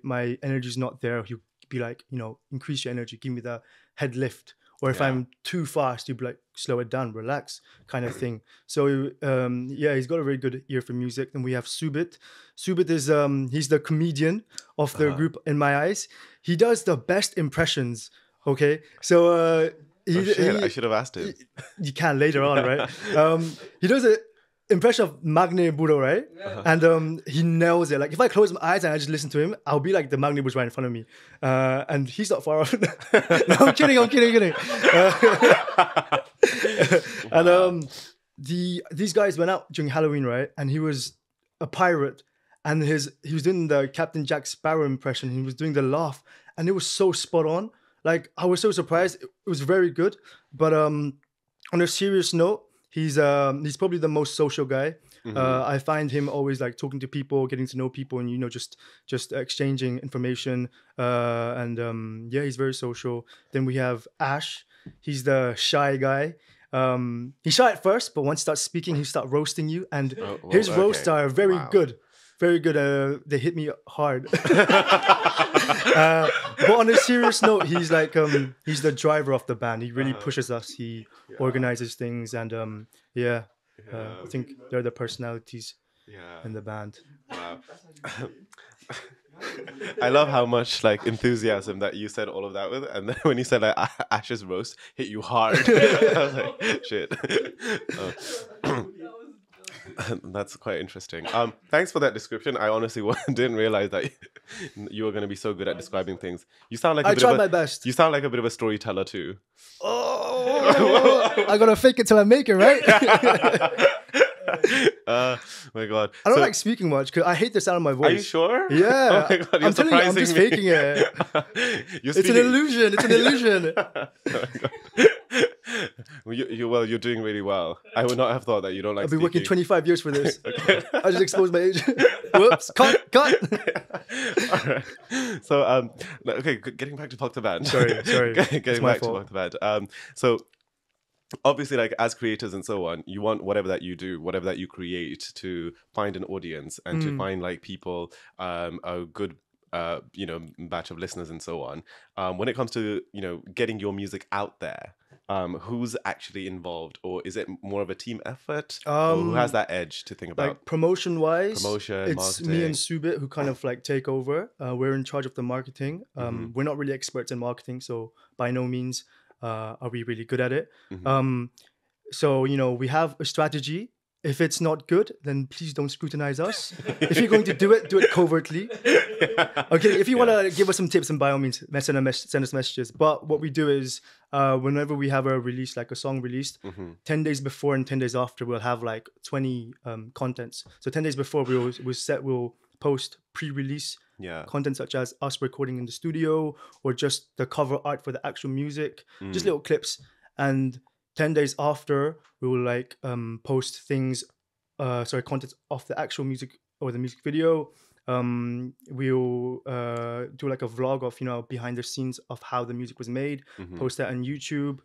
S6: my energy's not there, he'll be like, increase your energy, give me the head lift. Or if I'm too fast, he'd be like, slow it down, relax, kind of thing. So he's got a very good ear for music. Then we have Subit. Subit is he's the comedian of the group in my eyes. He does the best impressions. Okay, so
S3: I should have asked him.
S6: You can later on, right? He does an impression of Magne Budo, right? And he nails it. Like if I close my eyes and I just listen to him, I'll be like the Magne Budo's right in front of me, and he's not far off. No, I'm kidding. And these guys went out during Halloween, right? And he was a pirate, and he was doing the Captain Jack Sparrow impression. He was doing the laugh, and it was so spot on. Like I was so surprised. It was very good. But on a serious note, he's probably the most social guy. I find him always like talking to people, getting to know people, and just exchanging information. He's very social. Then we have Ash. He's the shy guy. He's shy at first, but once he starts speaking, he starts roasting you. And his roasts are very good. Very good. They hit me hard. But on a serious note, he's like he's the driver of the band. He really pushes us. He organizes things, and I think they're the personalities in the band.
S3: Wow. I love how much like enthusiasm that you said all of that with, and then when you said like Ash's roast hit you hard, I was like, shit. That's quite interesting. Thanks for that description. I honestly didn't realize that you were going to be so good at describing things. You sound like
S6: I tried my best.
S3: You sound like a bit of a storyteller too.
S6: Oh, I gotta fake it till I make it, right?
S3: My God.
S6: I don't like speaking much because I hate the sound of my voice.
S3: Are you sure?
S6: Yeah.
S3: Oh my God,
S6: I'm telling you, I'm just faking it. It's an illusion. It's an illusion.
S3: You're doing really well. I would not have thought that you don't like
S6: I've been
S3: speaking.
S6: working 25 years for this. I just exposed my age. Whoops. Cut.
S3: All right. So, okay, getting back to Bhakta Band.
S6: Sorry.
S3: Getting back to Bhakta Band. So, obviously, like as creators and so on, you want whatever that you do, whatever that you create, to find an audience and to find like people, a good batch of listeners and so on. When it comes to getting your music out there, who's actually involved, or is it more of a team effort? Or who has that edge to think about?
S6: Like promotion wise, it's
S3: marketing.
S6: me and Subit who kind of like take over. We're in charge of the marketing. We're not really experts in marketing, so by no means are we really good at it. So we have a strategy. If it's not good, then please don't scrutinize us. If you're going to do it covertly. Okay, if you want to give us some tips, and by all means, send us messages. But what we do is, whenever we have a release, like a song released, 10 days before and 10 days after, we'll have like 20 contents. So 10 days before, we'll post pre-release content such as us recording in the studio, or just the cover art for the actual music, just little clips. And 10 days after, we will like post things, content of the actual music or the music video. We'll do like a vlog of behind the scenes of how the music was made, post that on YouTube.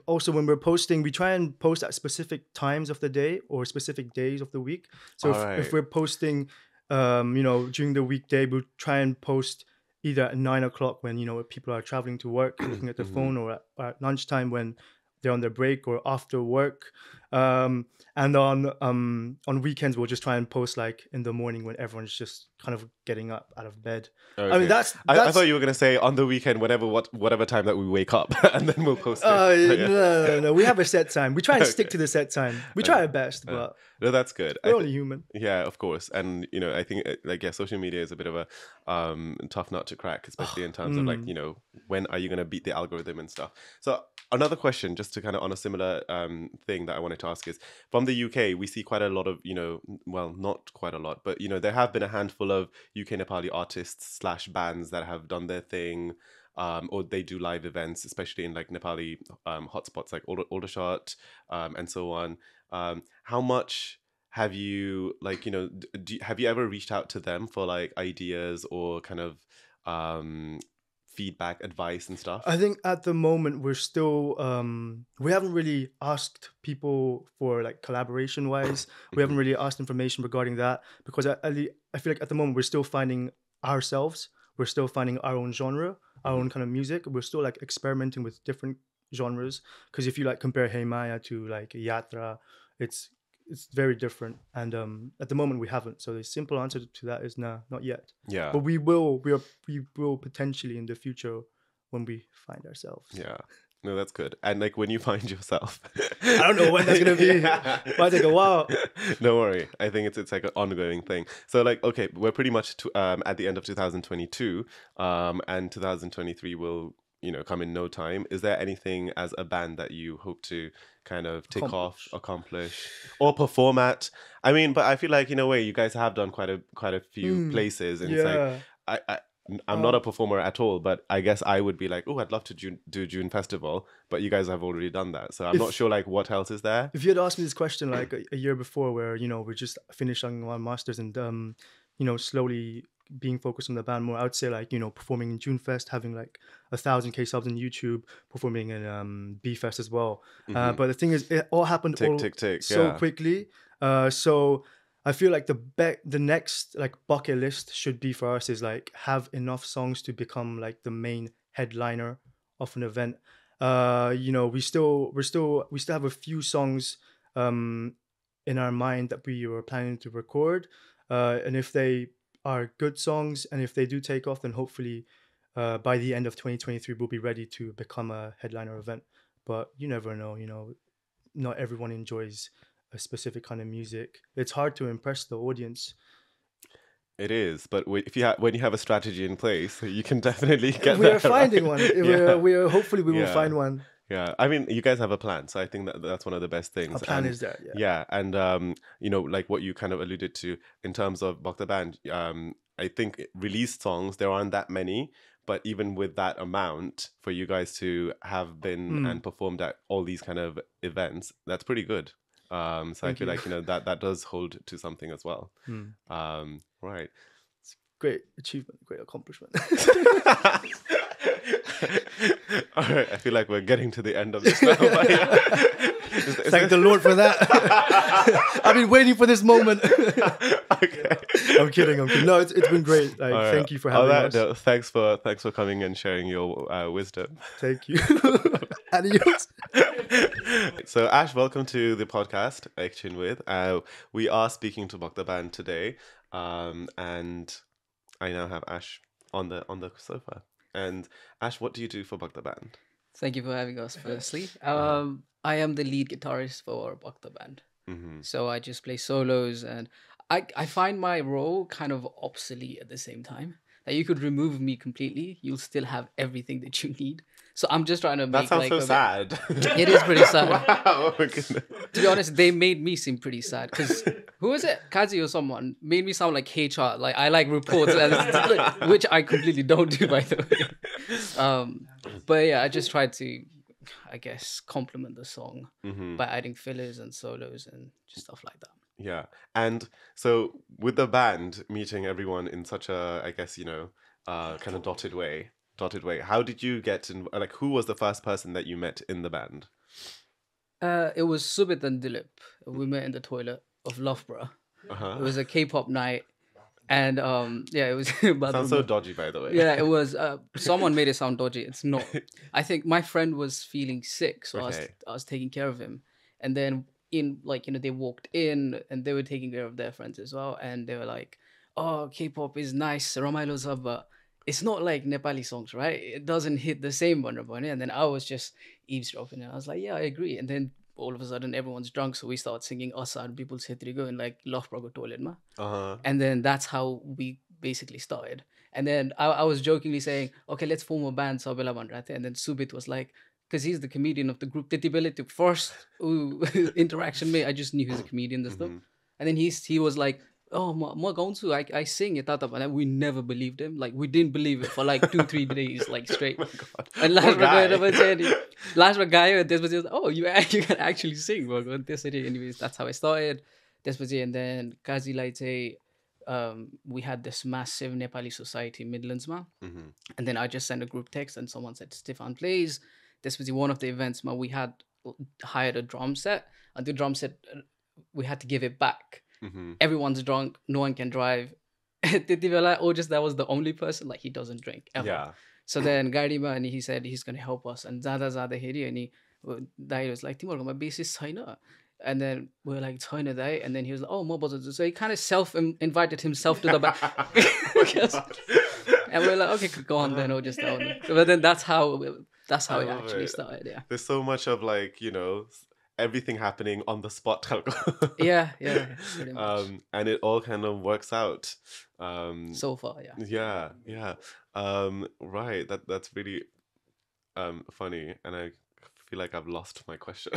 S6: Also, when we're posting, we try and post at specific times of the day or specific days of the week. So if we're posting during the weekday, we'll try and post either at 9 o'clock when people are traveling to work, looking at the phone, or at lunchtime when they're on their break, or after work. And on weekends, we'll just try and post like in the morning when everyone's just kind of getting up out of bed.
S3: Okay.
S6: I mean, that's
S3: I thought you were gonna say on the weekend, whatever time that we wake up, and then we'll post it.
S6: No. We have a set time. We try and stick to the set time. We try our best, but
S3: no, that's good.
S6: We're only human.
S3: Yeah, of course. And I think social media is a bit of a tough nut to crack, especially in terms of like when are you gonna beat the algorithm and stuff. So another question, just to kind of on a similar thing that I wanted to ask is, from the UK, we see quite a lot of well, not quite a lot, but there have been a handful of UK Nepali artists / bands that have done their thing, or they do live events, especially in like Nepali hotspots like Aldershot and so on. How much have you like, have you ever reached out to them for like ideas or kind of feedback, advice and stuff?
S6: I think at the moment we're still we haven't really asked people for like collaboration wise. We haven't really asked information regarding that, because I feel like at the moment we're still finding ourselves. We're still finding our own genre, our own kind of music. We're still like experimenting with different genres, because if you like compare Hey Maya to like Yatra, it's very different. And at the moment we haven't. So the simple answer to that is no, not yet.
S3: Yeah.
S6: But we will potentially in the future when we find ourselves.
S3: Yeah. No, that's good. And like when you find yourself,
S6: I don't know when that's gonna be. Might take a while.
S3: Don't worry. I think it's like an ongoing thing. So like, okay, we're pretty much at the end of 2022, and 2023 will come in no time. Is there anything as a band that you hope to kind of accomplish, or perform at? I mean, but I feel like in a way you guys have done quite a few places, and it's like I'm not a performer at all, but I guess I would be like, oh, I'd love to do Joon Festival, but you guys have already done that, so I'm not sure like what else is there.
S6: If you had asked me this question like a year before, where we're just finishing our masters and slowly being focused on the band more, I would say like performing in Joon Fest, having like 1,000K subs on YouTube, performing in BFEST as well. But the thing is, it all happened so quickly. So I feel like the next like bucket list should be for us is like have enough songs to become like the main headliner of an event. We still have a few songs in our mind that we were planning to record, and if they are good songs and if they do take off, then hopefully by the end of 2023 we'll be ready to become a headliner event. But you never know. Not everyone enjoys a specific kind of music. It's hard to impress the audience.
S3: It is, but when you have a strategy in place, you can definitely get.
S6: We are finding one. We are hopefully we will find one.
S3: Yeah, I mean, you guys have a plan, so I think that's one of the best things.
S6: Our plan is there.
S3: Yeah, and like what you kind of alluded to in terms of Bhakta Band, I think released songs there aren't that many, but even with that amount, for you guys to have been and performed at all these kind of events, that's pretty good. So I feel like that does hold to something as well. Right.
S6: It's great achievement, great accomplishment.
S3: All right, I feel like we're getting to the end of this now.
S6: Thank the Lord for that. I've been waiting for this moment.
S3: Okay.
S6: I'm kidding. No, it's been great. Like, right. Thank you for having us.
S3: No, thanks for coming and sharing your wisdom.
S6: Thank you. Adios.
S3: So Ash, welcome to the podcast Action With. We are speaking to Bhakta Band today, and I now have Ash on the sofa. And Ash, what do you do for Bhakta Band?
S7: Thank you for having us, firstly. I am the lead guitarist for Bhakta Band. So I just play solos, and I find my role kind of obsolete at the same time. Like, you could remove me completely, you'll still have everything that you need. So I'm just trying to make...
S3: That sounds so sad.
S7: It is pretty sad.
S3: Wow, oh my goodness.
S7: To be honest, they made me seem pretty sad, because who was it? Kazi or someone made me sound like HR. Like, I like reports, which I completely don't do, by the way. But yeah, I just tried to, I guess, complement the song by adding fillers and solos and just stuff like that.
S3: Yeah. And so with the band meeting everyone in such a, I guess, kind of dotted way, how did you get in, like, who was the first person that you met in the band?
S7: It was Subit and Dilip. We met in the toilet of Loughborough. It was a K-pop night. And it was...
S3: Sounds so dodgy, by the way.
S7: Yeah, it was... someone made it sound dodgy. It's not. I think my friend was feeling sick, so I was taking care of him. And then they walked in and they were taking care of their friends as well. And they were like, oh, K-pop is nice, Ramailo sab, but it's not like Nepali songs, right? It doesn't hit the same one. And then I was just eavesdropping and I was like, yeah, I agree. And then all of a sudden everyone's drunk, so we start singing Asa and people say Trigo in like Loughborough toilet ma. And then that's how we basically started. And then I was jokingly saying, okay, let's form a band, Sabela Bandrate. And then Subit was like, because he's the comedian of the group, the first interaction me, I just knew he was a comedian and stuff. And then he was like, oh, I sing it, and we never believed him. Like, we didn't believe it for like 2-3 days, like straight. Oh and last guy, oh, you can actually sing. Anyways, that's how I started. and then काजीलाई चाहिँ we had this massive Nepali society Midlands ma, and then I just sent a group text and someone said Stiphan plays. This was one of the events ma, we had hired a drum set, and the drum set we had to give it back. Everyone's drunk, no one can drive. Just that was the only person, like, he doesn't drink ever.
S3: Yeah.
S7: So then Garima, and he said he's going to help us, and zada heri, and Dai was like, Timorko basis छैन. And then we were like, छैन Dai, and then he was like, oh, mo. So he kind of self-invited himself to the back. And we were like, okay, go on then, or just that one. But then that's how it actually started. Yeah.
S3: There's so much of, like, you know, everything happening on the spot.
S7: Yeah, pretty much.
S3: And it all kind of works out.
S7: So far, yeah.
S3: Yeah. Right. That's really funny, and I feel like I've lost my question.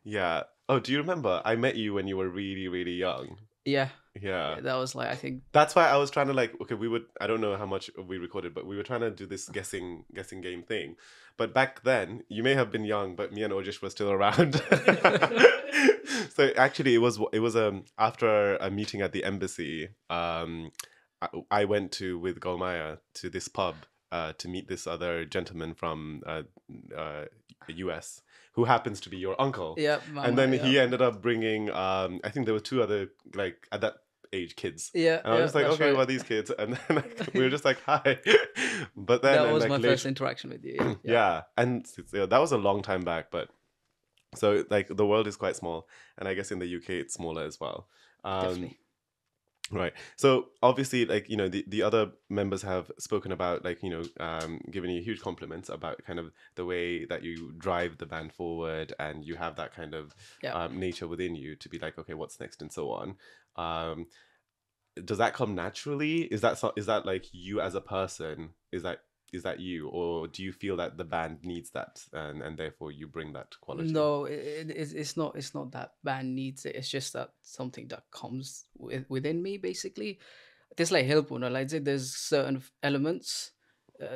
S3: Yeah. Oh, do you remember? I met you when you were really, really young.
S7: Yeah.
S3: Yeah.
S7: That was like, I think.
S3: That's why I was trying to, like, okay, I don't know how much we recorded, but we were trying to do this guessing game thing. But back then, you may have been young, but me and Ojesh were still around. So actually, it was after a meeting at the embassy. I went with Golmaya to this pub to meet this other gentleman from US who happens to be your uncle.
S7: Yeah.
S3: And then he ended up bringing, I think there were two other, like, at that age, kids.
S7: Yeah.
S3: And I was just like, okay, right. Well, these kids. And then, like, we were just like, hi. But then
S7: that was
S3: like,
S7: my first interaction with you.
S3: Yeah. And that was a long time back, but so, like, the world is quite small, and I guess in the UK it's smaller as well.
S7: Definitely.
S3: Right. So obviously, like, you know, the other members have spoken about, like, you know, giving you huge compliments about kind of the way that you drive the band forward, and you have that kind of nature within you to be like, okay, what's next, and so on. Does that come naturally? Is that like you as a person? Is that you, or do you feel that the band needs that, and therefore you bring that quality?
S7: No, it's not that band needs it. It's just that something that comes within me, basically. There's like help, like there's certain elements.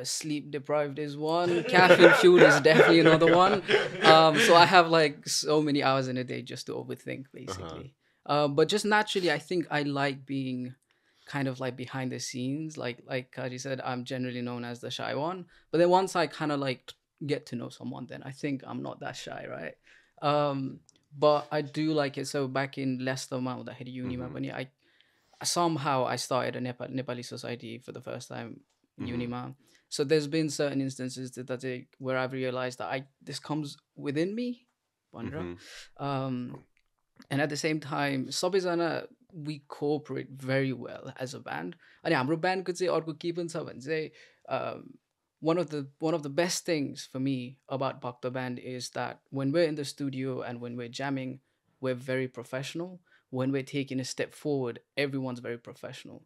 S7: Sleep deprived is one. Caffeine fuel is definitely another one. So I have like so many hours in a day just to overthink, basically. But just naturally, I think I like being kind of like behind the scenes. Like Kaji said, I'm generally known as the shy one. But then once I kind of like get to know someone, then I think I'm not that shy, right? But I do like it. So back in Leicester, I had uni, I somehow started a Nepali society for the first time, Unima. So there's been certain instances that where I've realized that this comes within me, and at the same time, सबैजना we cooperate very well as a band. अनि हाम्रो band को चाहिँ अर्को के पनि छ भने चाहिँ one of the best things for me about Bhakta Band is that when we're in the studio and when we're jamming, we're very professional. When we're taking a step forward, everyone's very professional.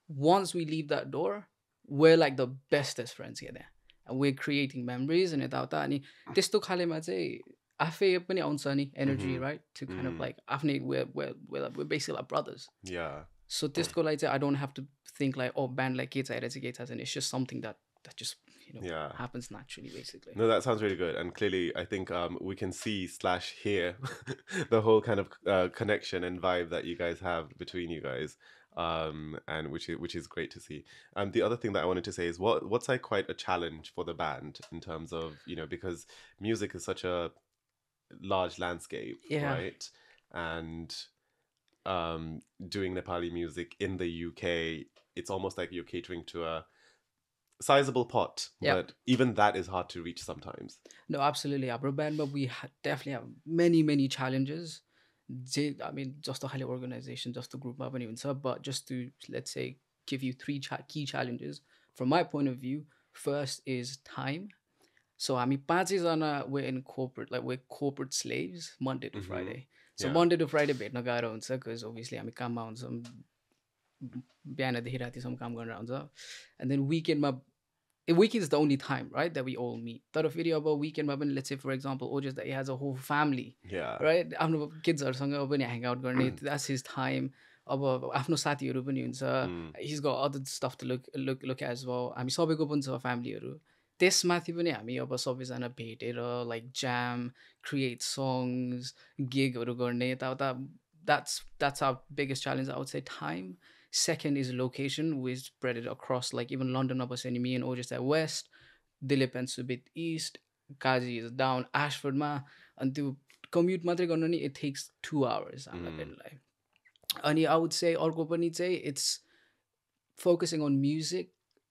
S7: Once we leave that door, we're like the bestest friends here there, and we're creating memories and यताउता अनि त्यस्तो खालेमा चाहिँ आफै पनि आउँछ नि energy, right? To kind of like आफ्नै we're basically like brothers.
S3: Yeah.
S7: So त्यसको लागि चाहिँ I don't have to think like, oh, band like के छ, and it's just something that just happens naturally, basically.
S3: No, that sounds really good, and clearly I think we can see / hear the whole kind of connection and vibe that you guys have between you guys, and which is great to see. The other thing that I wanted to say is what's like quite a challenge for the band in terms of, you know, because music is such a large landscape, right? And doing Nepali music in the UK, it's almost like you're catering to a sizable pot, but even that is hard to reach sometimes.
S7: No, absolutely. Our band, but we definitely have many challenges. I mean, just a highly organization, just a group, but just to, let's say, give you 3 key challenges from my point of view. First is time. So I mean, we're in corporate, like we're corporate slaves Monday to Friday. So Monday to Friday भेट्न गाह्रो हुन्छ because obviously हामी काममा हुन्छौँ, बिहानदेखि रातिसम्म काम गरेर हुन्छ, and then weekend is the only time, right, that we all meet. तर फेरि अब weekend मा पनि, let's say for example, Ojesh that he has a whole family, right? आफ्नो kidsहरुसँग पनि hang out गर्ने, that's his time. अब आफ्नो साथीहरु पनि हुन्छ, he's got other stuff to look at as well. हामी सबैको पनि छ फ्यामिलीहरु. त्यसमाथि पनि हामी अब सबैजना भेटेर लाइक jam, create songs, गिगहरू गर्ने यताउता. That's our biggest challenge. I would say time. Second is location. We spread it across like even London up and me and Ojesh at west, Dilip and Subit east, Kazi is down Ashfordमा. And to commute मात्रै गर्नु नि it takes 2 hours हामीलाई भेट्नलाई. अनि I would say अर्को पनि चाहिँ it's focusing on music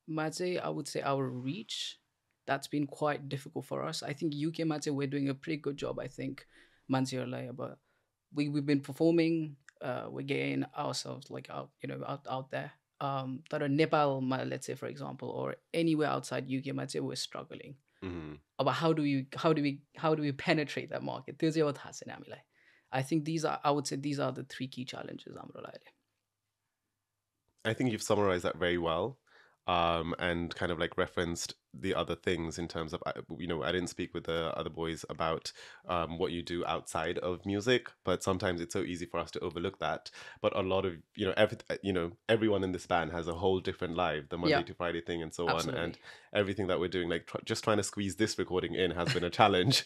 S7: मा चाहिँ I would say our reach. That's been quite difficult for us. I think UK मा चाहिँ we're doing a pretty good job. I think मान्छेहरूलाई अब we've been performing, we're getting ourselves like out there. तर नेपालमा let's say for example or anywhere outside UK मा चाहिँ we're struggling. About how do we penetrate that market? त्यो चाहिँ थाहा छैन हामीलाई. I think I would say these are the 3 key challenges हाम्रो लागि.
S3: I think you've summarized that very well. And kind of like referenced the other things in terms of, I didn't speak with the other boys about what you do outside of music, but sometimes it's so easy for us to overlook that. But a lot of, everyone in this band has a whole different life, the Monday to Friday thing and so on. And everything that we're doing, like just trying to squeeze this recording in has been a challenge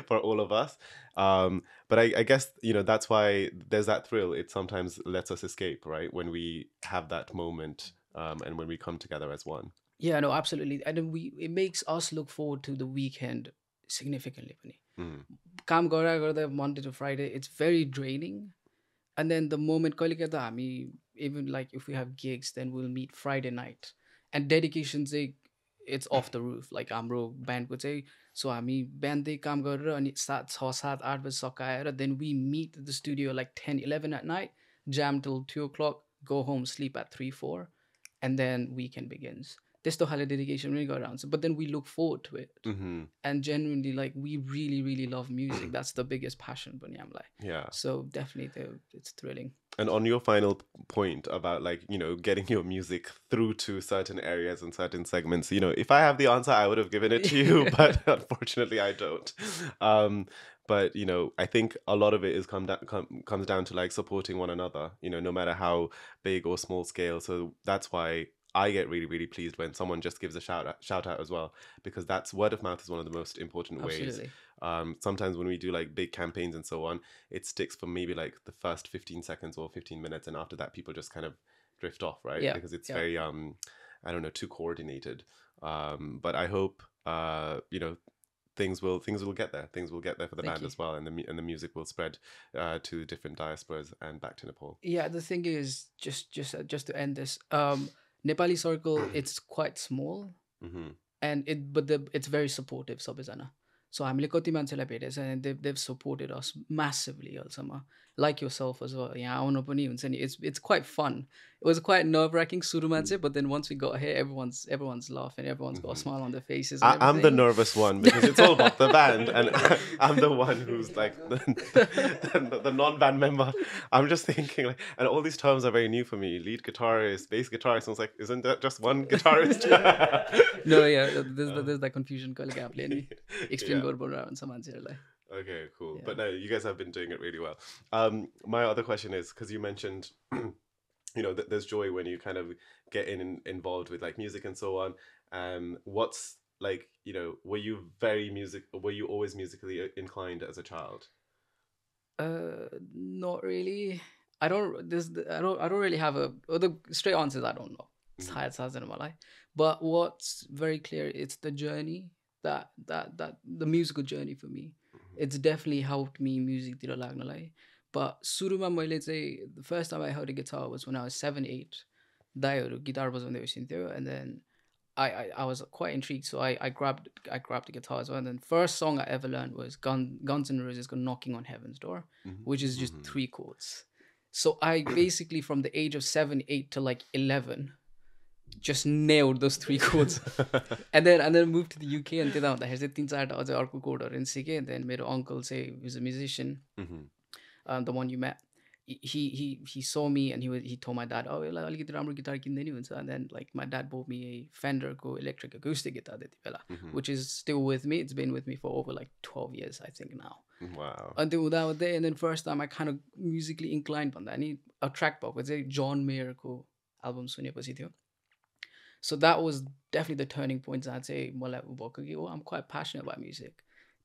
S3: for all of us. But I guess, that's why there's that thrill. It sometimes lets us escape, right? When we have that moment. And when we come together as one.
S7: Yeah, no, absolutely. And it makes us look forward to the weekend significantly. काम गर्दा Monday to Friday, it's very draining. And then the moment even like if we have gigs, then we'll meet Friday night. And dedications, it's off the roof. Like हाम्रो band को चाहिँ, so हामी बिहान काम गरेर अनि 6, 7, 8 बजे सकाएर, then we meet at the studio like 10, 11 at night, jam till 2 o'clock, go home, sleep at 3, 4. And then weekend begins. त्यस्तो खाले dedication really got around. But then we look forward to it. And genuinely, like, we really, really love music. That's the biggest passion for हामीलाई.
S3: Yeah.
S7: So definitely, it's thrilling.
S3: And on your final point about like, getting your music through to certain areas and certain segments, if I have the answer, I would have given it to you, but unfortunately I don't. But, I think a lot of it comes down to like supporting one another, no matter how big or small scale. So that's why I get really, really pleased when someone just gives a shout out as well, because that's word of mouth is one of the most important ways. Sometimes when we do like big campaigns and so on, it sticks for maybe like the first 15 seconds or 15 minutes. And after that, people just kind of drift off, right?
S7: Yeah.
S3: Because it's very, I don't know, too coordinated. But I hope, things will get there. Things will get there for the band as well, and the music will spread to different diasporas and back to Nepal. Yeah,
S7: the thing is, just to end this, Nepali circle, it's quite small, and it's very supportive सबैजना. So हामीले कति मान्छेलाई भेटेछ and they've supported us massively अहिलेसम्म. Like yourself as well. यहाँ आउनु पनि हुन्छ नि. It's quite fun. It was quite nerve-wracking सुरुमा चाहिँ, but then once we got here, everyone's laughing, everyone's got a smile on their faces.
S3: I'm the nervous one because it's all about the band, and I'm the one who's like the non-band member. I'm just thinking like, and all these terms are very new for me. Lead guitarist, bass guitarist. I was like, isn't that just one guitarist?
S7: No, yeah, there's that confusion. Explain around some answer like.
S3: Okay, cool. Yeah. But no, you guys have been doing it really well. My other question is, because you mentioned, there's joy when you kind of get involved with like music and so on. What's like, were you always musically inclined as a child?
S7: Not really. I don't really have the straight answers. I don't know. It's hard in my life. But what's very clear, it's the journey. That the musical journey for me, it's definitely helped me music तिर लाग्नलाई. But सुरुमा मैले चाहिँ the first time I heard a guitar was when I was 7, 8. दाइहरु guitar बजाउँदै बसिन्थ्यो, and then I was quite intrigued, so I grabbed the guitar as well. And then first song I ever learned was Guns N' Roses' Knocking on Heaven's Door, which is just 3 chords. So I basically from the age of 7, 8 to like 11 just nailed those 3 chords. and then moved to the UK and did that. Here's the 3-4 अझै अर्को कोडहरु नि सिके. And then मेरो uncle say he's a musician, the one you met. He saw me and he told my dad, oh यसलाई अलिकति राम्रो guitar किन्दै नि हुन्छ. And then like my dad bought me a Fender को electric acoustic guitar त्यति बेला, which is still with me. It's been with me for over like 12 years I think now.
S3: Wow.
S7: And then first time I kind of musically inclined भन्दा नि a track भएको चाहिँ John Mayer को album सुनेपछि थियो. So that was definitely the turning point. I'd say, I'm quite passionate about music.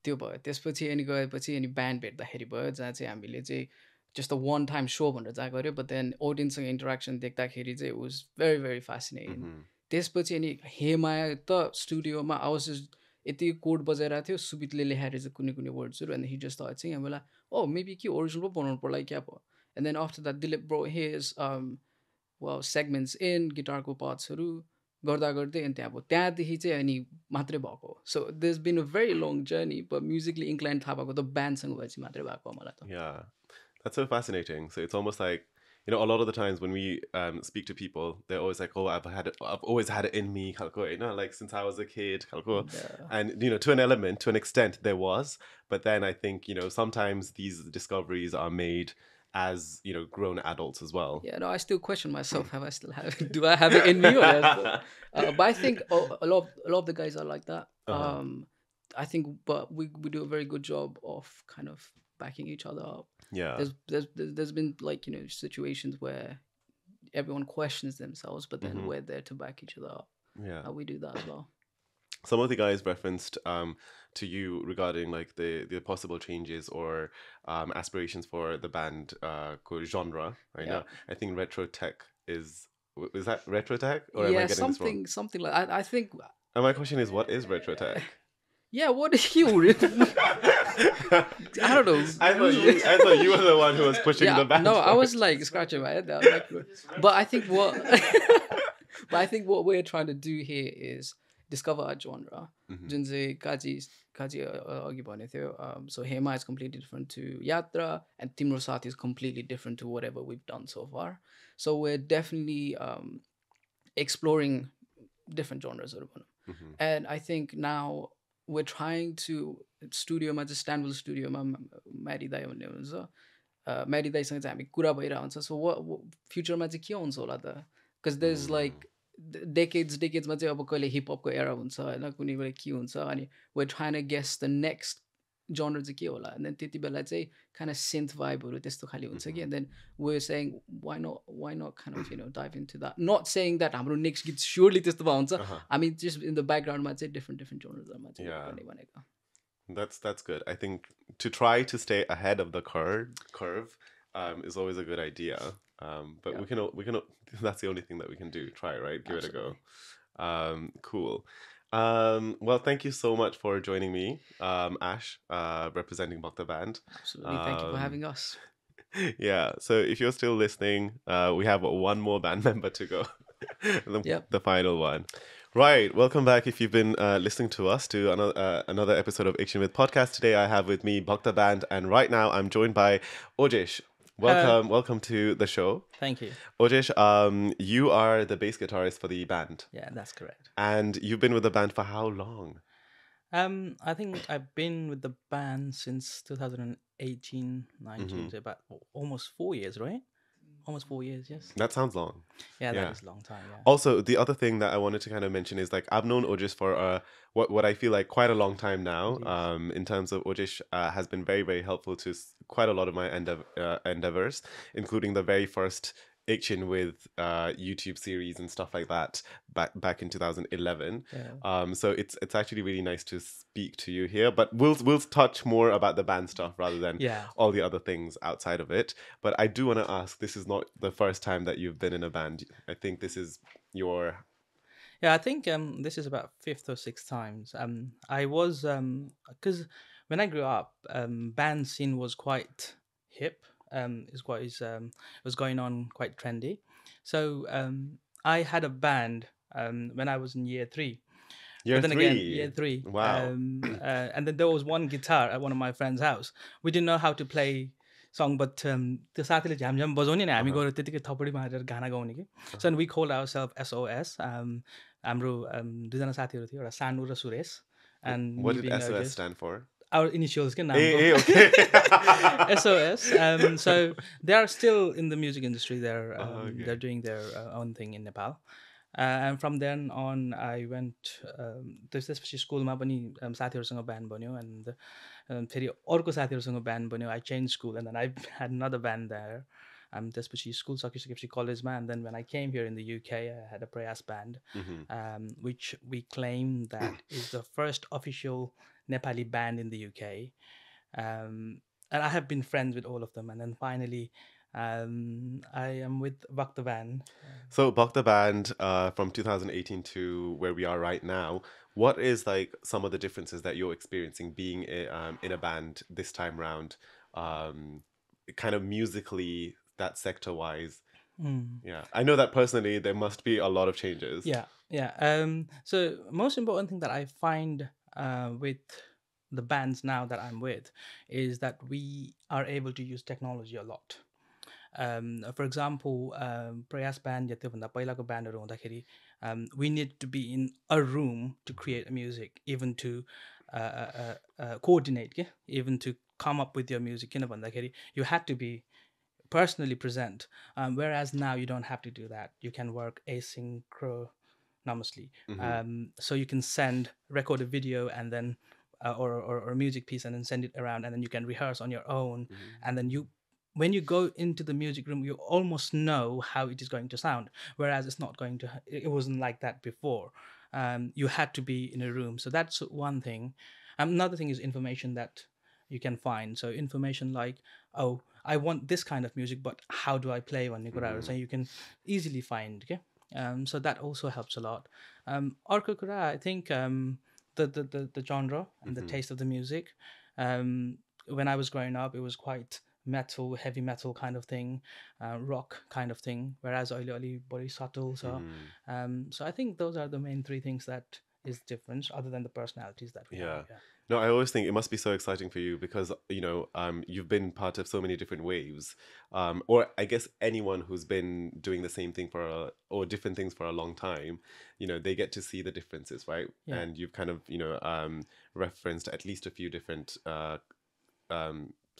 S7: त्यो भयो त्यसपछि अनि गएपछि अनि ब्यान्ड भेट्दाखेरि भयो जहाँ चाहिँ हामीले चाहिँ just a one time show भनेर जाएको अरे but then audienceसँग interaction देख्दाखेरि चाहिँ it was very very fascinating. त्यसपछि अनि हेमाया त स्टुडियोमा I was just यति कोड बजाइरहेको थियो सुबितले लेखाएर चाहिँ कुनै कुनै वर्ड्सहरू and he just thought चाहिँ हामीलाई oh maybe के ओरिजिनल पो बनाउनु पर्ला क्या पो and then after that Dilip brought his well segments in गिटारको पार्ट्सहरू गर्दा गर्दै अनि त्यहाँदेखि चाहिँ अनि मात्रै भएको so there's been a very long journey but musically inclined थाहा भएको त ब्यान्डसँग भएपछि मात्रै भएको मलाई त.
S3: Yeah, that's so fascinating. So it's almost like, you know, a lot of the times when we speak to people, they're always like, oh, I've always had it in me, you know, like since I was a kid. And, you know, to an element, to an extent, there was. But then I think, you know, sometimes these discoveries are made as, you know, grown adults as well.
S7: Yeah, no, I still question myself. Do I have it in me? But I think a lot of the guys are like that. I think, but we do a very good job of kind of backing each other up.
S3: Yeah,
S7: there's been like, you know, situations where everyone questions themselves, but then we're there to back each other up.
S3: Yeah,
S7: we do that as well.
S3: Some of the guys referenced to you regarding like the possible changes or aspirations for the band genre. Right now, I think retro tech is that retro tech or am I getting this wrong?
S7: Something like I think.
S3: And my question is, what is retro tech?
S7: Yeah, what are you? I don't know.
S3: I thought you were the one who was pushing the band.
S7: No, I was like scratching my head. I was like, but I think what we're trying to do here is discover our genre. जुन चाहिँ काजी अघि भनेको थियो. So Hema is completely different to Yatra, and TIMRO SAATH is completely different to whatever we've done so far. So we're definitely exploring different genres. And I think now we're trying to स्टुडियोमा चाहिँ स्ट्यान्डबल स्टुडियोमा marry दाई भन्ने हुनुहुन्छ. Marry दाईसँग चाहिँ हामी कुरा भइरहेको हुन्छ. सो फ्युचरमा चाहिँ के हुन्छ होला त? बिकज देयर इज लाइक डेकेड्समा चाहिँ अब कहिले हिपहपको एरा हुन्छ होइन, कुनै बेला के हुन्छ, अनि we're trying to guess the next genre चाहिँ के होला. एन्ड देन त्यति बेला चाहिँ kind of synth vibeहरू त्यस्तो खाले हुन्छ कि. And then we're saying why not kind of, you know, dive into that. Not saying that हाम्रो next git surely त्यस्तो भए हुन्छ. I mean just in the background मा चाहिँ different genresमा चाहिँ गर्ने भनेको.
S3: That's good. I think to try to stay ahead of the curve is always a good idea. But we can that's the only thing that we can do. Try, right? Give it a go. Cool. Well, thank you so much for joining me, Ash, representing Bhakta Band.
S7: Absolutely. Thank you for having us.
S3: Yeah. So if you're still listening, we have one more band member to go. The final one. Right. Welcome back. If you've been listening to us to another episode of Action with Podcast, today I have with me Bhakta Band, and right now I'm joined by Ojesh. Welcome to the show.
S8: Thank you.
S3: Ojesh, you are the bass guitarist for the band.
S8: Yeah, that's correct.
S3: And you've been with the band for how long?
S8: I think I've been with the band since 2018, 19, so about almost 4 years, right? Almost 4 years, yes.
S3: That sounds long.
S8: Yeah, that is a long time, yeah.
S3: Also, the other thing that I wanted to kind of mention is, like, I've known Ojesh for what I feel like quite a long time now. In terms of Ojesh has been very, very helpful to quite a lot of my endeavors, including the very first Action with YouTube series and stuff like that back in 2011. So it's actually really nice to speak to you here, but we'll touch more about the band stuff rather than all the other things outside of it. But I do want to ask, this is not the first time that you've been in a band. I think this is your...
S8: Yeah, I think this is about 5th or 6th times. I was because when I grew up, band scene was quite hip. It was going on quite trendy. So I had a band when I was in year 3.
S3: Year 3?
S8: Again, year 3.
S3: Wow.
S8: And then there was one guitar at one of my friend's house. We didn't know how to play song, but त्यो साथीले झ्याम बजाउने नि हामी गएर त्यतिकै थपडी मारेर गाना गाउने कि. So we called ourselves SOS. हाम्रो दुईजना साथीहरू थियो, एउटा सानु र Suresh. And
S3: what did SOS stand for?
S8: Our initials के नाम
S3: okay.
S8: SOS. So they are still in the music industry. They're doing their own thing in Nepal. And from then on, I went त्यसपछि स्कुलमा पनि साथीहरूसँग band बन्यो, and फेरि अर्को साथीहरूसँग ब्यान्ड बन्यो. I changed school and then I had another band there. त्यसपछि स्कुल सकिसकेपछि कलेजमा and then when I came here in the UK I had a brass band which we claim that is the first official Nepali band in the UK, and I have been friends with all of them, and then finally I am with Bhakta Band.
S3: So Bhakta Band from 2018 to where we are right now, what is like some of the differences that you're experiencing being in a band this time round, kind of musically, that sector wise? Yeah, I know that personally there must be a lot of changes.
S8: Yeah. So most important thing that I find with the bands now that I'm with is that we are able to use technology a lot. For example, Prayas band या त्योभन्दा पहिलाको bandहरू हुँदाखेरि we need to be in a room to create music, even to coordinate, even to come up with your music. किन भन्दाखेरि you had to be personally present, whereas now you don't have to do that. You can work asynchronously. So you can record a video and then or a music piece and then send it around, and then you can rehearse on your own, and then when you go into the music room, you almost know how it is going to sound, whereas it wasn't like that before. You had to be in a room. So that's one thing. Another thing is information that you can find. So information like, oh, I want this kind of music, but how do I play one? So you can easily find. Okay? So that also helps a lot. Arko kura, I think the genre and the taste of the music. When I was growing up, it was quite metal, heavy metal kind of thing, rock kind of thing, whereas Ali body subtle. So I think those are the main three things that is different, other than the personalities that we have. Yeah.
S3: No, I always think it must be so exciting for you because, you've been part of so many different waves. Or I guess anyone who's been doing the same thing or different things for a long time, they get to see the differences, right? Yeah. And you've kind of, referenced at least a few different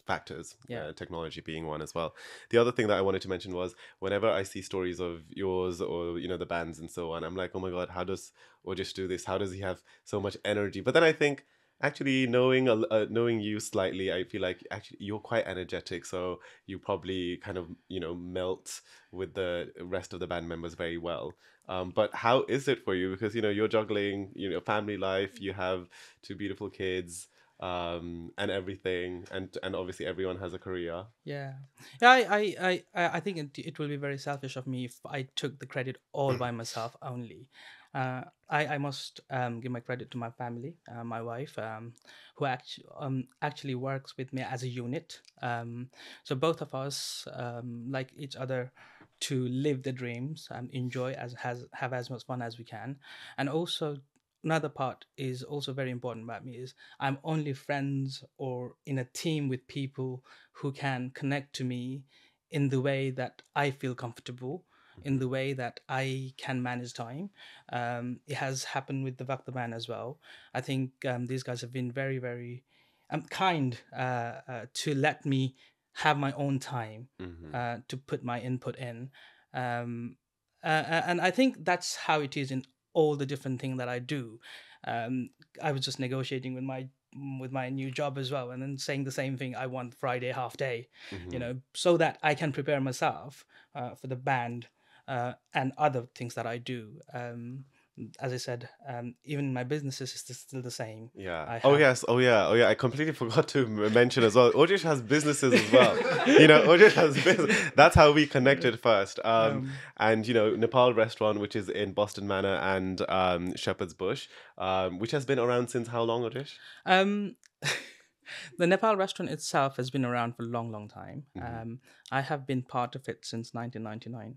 S3: factors, technology being one as well. The other thing that I wanted to mention was whenever I see stories of yours or the bands and so on, I'm like, oh my god, how does Ojesh do this? How does he have so much energy? But then I think actually knowing you slightly, I feel like actually you're quite energetic, so you probably kind of melt with the rest of the band members very well. But how is it for you? Because you're juggling family life, you have 2 beautiful kids, and everything, and obviously everyone has a career.
S8: I think it will be very selfish of me if I took the credit all by myself only. I must give my credit to my family, my wife, who actually works with me as a unit. So both of us like each other to live the dreams and enjoy have as much fun as we can. And also another part is also very important about me is I'm only friends or in a team with people who can connect to me in the way that I feel comfortable, in the way that I can manage time. It has happened with the Bhakta Band as well. I think these guys have been very, very kind to let me have my own time to put my input in. And I think that's how it is in all the different things that I do. I was just negotiating with my new job as well, and then saying the same thing. I want Friday half day, so that I can prepare myself for the band and other things that I do. As I said, even my businesses is still the same.
S3: Yeah. Oh yeah. I completely forgot to mention as well. Ojesh has businesses as well. Ojesh has business. That's how we connected first. And Nepal restaurant, which is in Boston Manor and Shepherd's Bush, which has been around since how long, Ojesh?
S8: The Nepal restaurant itself has been around for a long, long time. I have been part of it since 1999.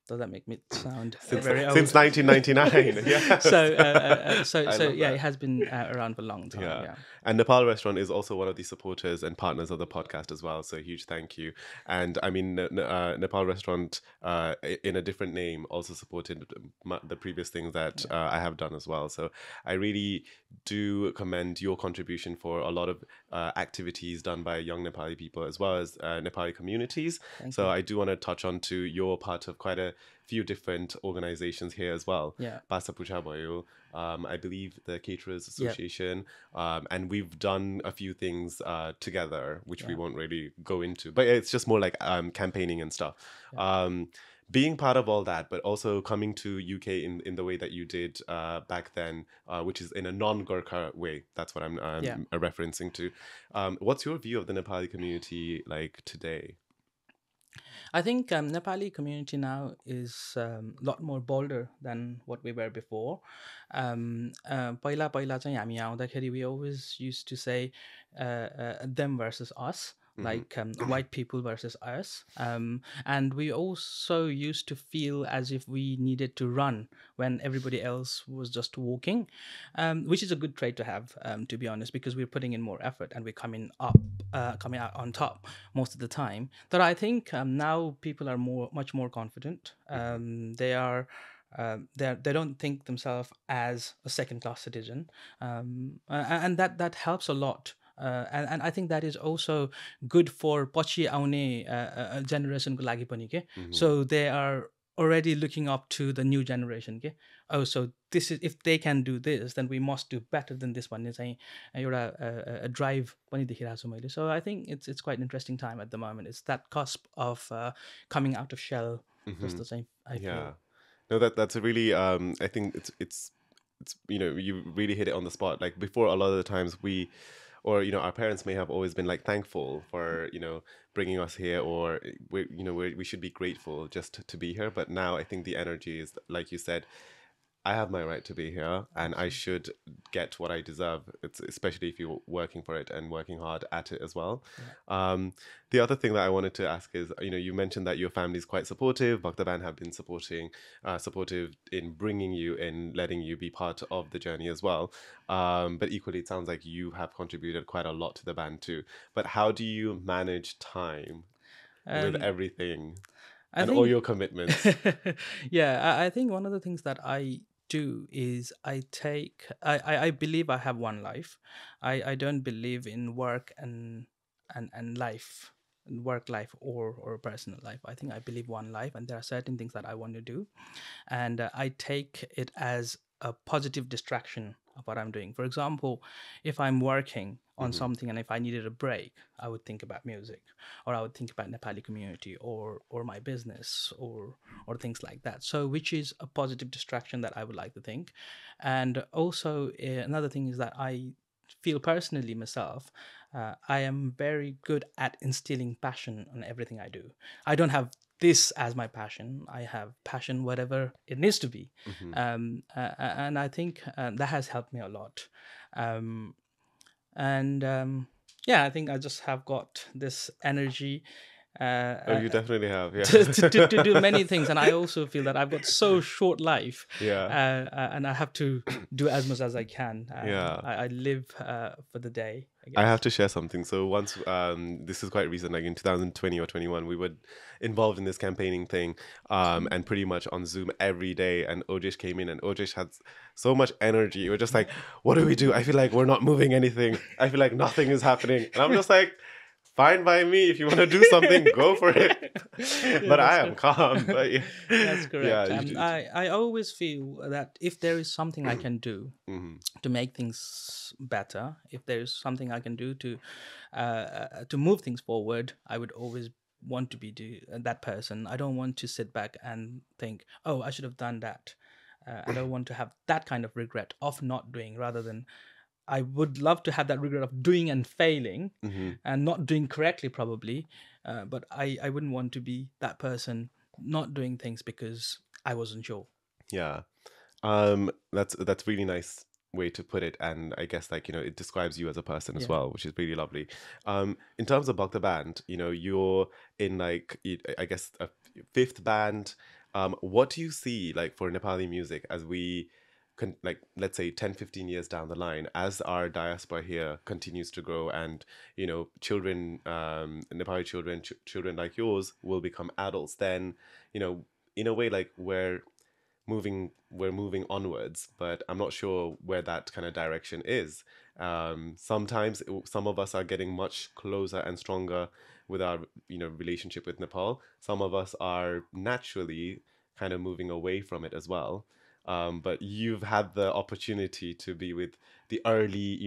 S8: Does that make me sound very old?
S3: Since 1999, yeah.
S8: So it has been around for a long time. Yeah.
S3: And Nepal Restaurant is also one of the supporters and partners of the podcast as well. So a huge thank you. And I mean, Nepal Restaurant, in a different name, also supported the previous things that I have done as well. So I really do commend your contribution for a lot of activities done by young Nepali people as well as Nepali communities. Thank you. I do want to touch on to your part of quite a few different organizations here as well.
S8: Yeah.
S3: Pasa Pucha Boyo, I believe the Caterers Association, and we've done a few things together, which we won't really go into. But it's just more like campaigning and stuff. Being part of all that, but also coming to UK in the way that you did back then, which is in a non-Gurkha way. That's what I'm referencing to. What's your view of the Nepali community like today?
S8: I think Nepali community now is a lot more bolder than what we were before. पहिला चाहिँ हामी आउँदाखेरि we always used to say them versus us. Like white people versus us. And we also used to feel as if we needed to run when everybody else was just walking, which is a good trait to have, to be honest, because we're putting in more effort and we're coming out on top most of the time. But I think now people are much more confident. They don't think themselves as a second-class citizen, and that helps a lot. And I think that is also good for पछि आउने generationको लागि पनि के. So they are already looking up to the new generation के. Oh, so this is, if they can do this, then we must do better than this one. It's a drive पनि देखिरहेको छु मैले. So I think it's quite an interesting time at the moment. It's that cusp of coming out of shell. Just the same. I feel.
S3: No, that's a really I think it's you really hit it on the spot. Like before, a lot of the times our parents may have always been like thankful for bringing us here, or we should be grateful just to be here. But now I think the energy is, like you said, I have my right to be here and I should get what I deserve. It's especially if you're working for it and working hard at it as well. The other thing that I wanted to ask is, you mentioned that your family is quite supportive. Bhakta Band have been supportive in bringing you in, letting you be part of the journey as well. But equally, it sounds like you have contributed quite a lot to the band too. But how do you manage time with everything and all your commitments?
S8: I think one of the things that I do is I believe I have one life. I don't believe in work and life, work life or personal life. I think I believe one life, and there are certain things that I want to do, and I take it as a positive distraction of what I'm doing. For example, if I'm working on something and if I needed a break, I would think about music, or I would think about Nepali community or my business or things like that. So which is a positive distraction that I would like to think. And also another thing is that I feel personally myself, I am very good at instilling passion on everything I do. I don't have this as my passion. I have passion, whatever it needs to be. And I think that has helped me a lot. I think I just have got this energy.
S3: You definitely have, yeah.
S8: to do many things, and I also feel that I've got so short life, and I have to do as much as I can. I live for the day.
S3: I have to share something. So once, this is quite recent, like in 2020 or 21, we were involved in this campaigning thing, and pretty much on Zoom every day. And Ojesh came in, and Ojesh had so much energy. We're just like, what do we do? I feel like we're not moving anything. I feel like nothing is happening. And I'm just like, fine by me. If you want to do something, go for it. But I am calm. But
S8: that's correct. I always feel that if there is something I can do to make things better, if there is something I can do to move things forward, I would always want to be that person. I don't want to sit back and think, oh, I should have done that. I don't want to have that kind of regret of not doing, rather than I would love to have that regret of doing and failing and not doing correctly probably, but I wouldn't want to be that person not doing things because I wasn't sure.
S3: Yeah, that's really nice way to put it, and I guess it describes you as a person as well, which is really lovely. In terms of Bhakta Band, you're in I guess a fifth band. What do you see for Nepali music as we let's say 10-15 years down the line, as our diaspora here continues to grow, and children, Nepali children like yours will become adults, then in a way we're moving onwards, but I'm not sure where that kind of direction is. Sometimes some of us are getting much closer and stronger with our relationship with Nepal. Some of us are naturally kind of moving away from it as well. But you've had the opportunity to be with the early,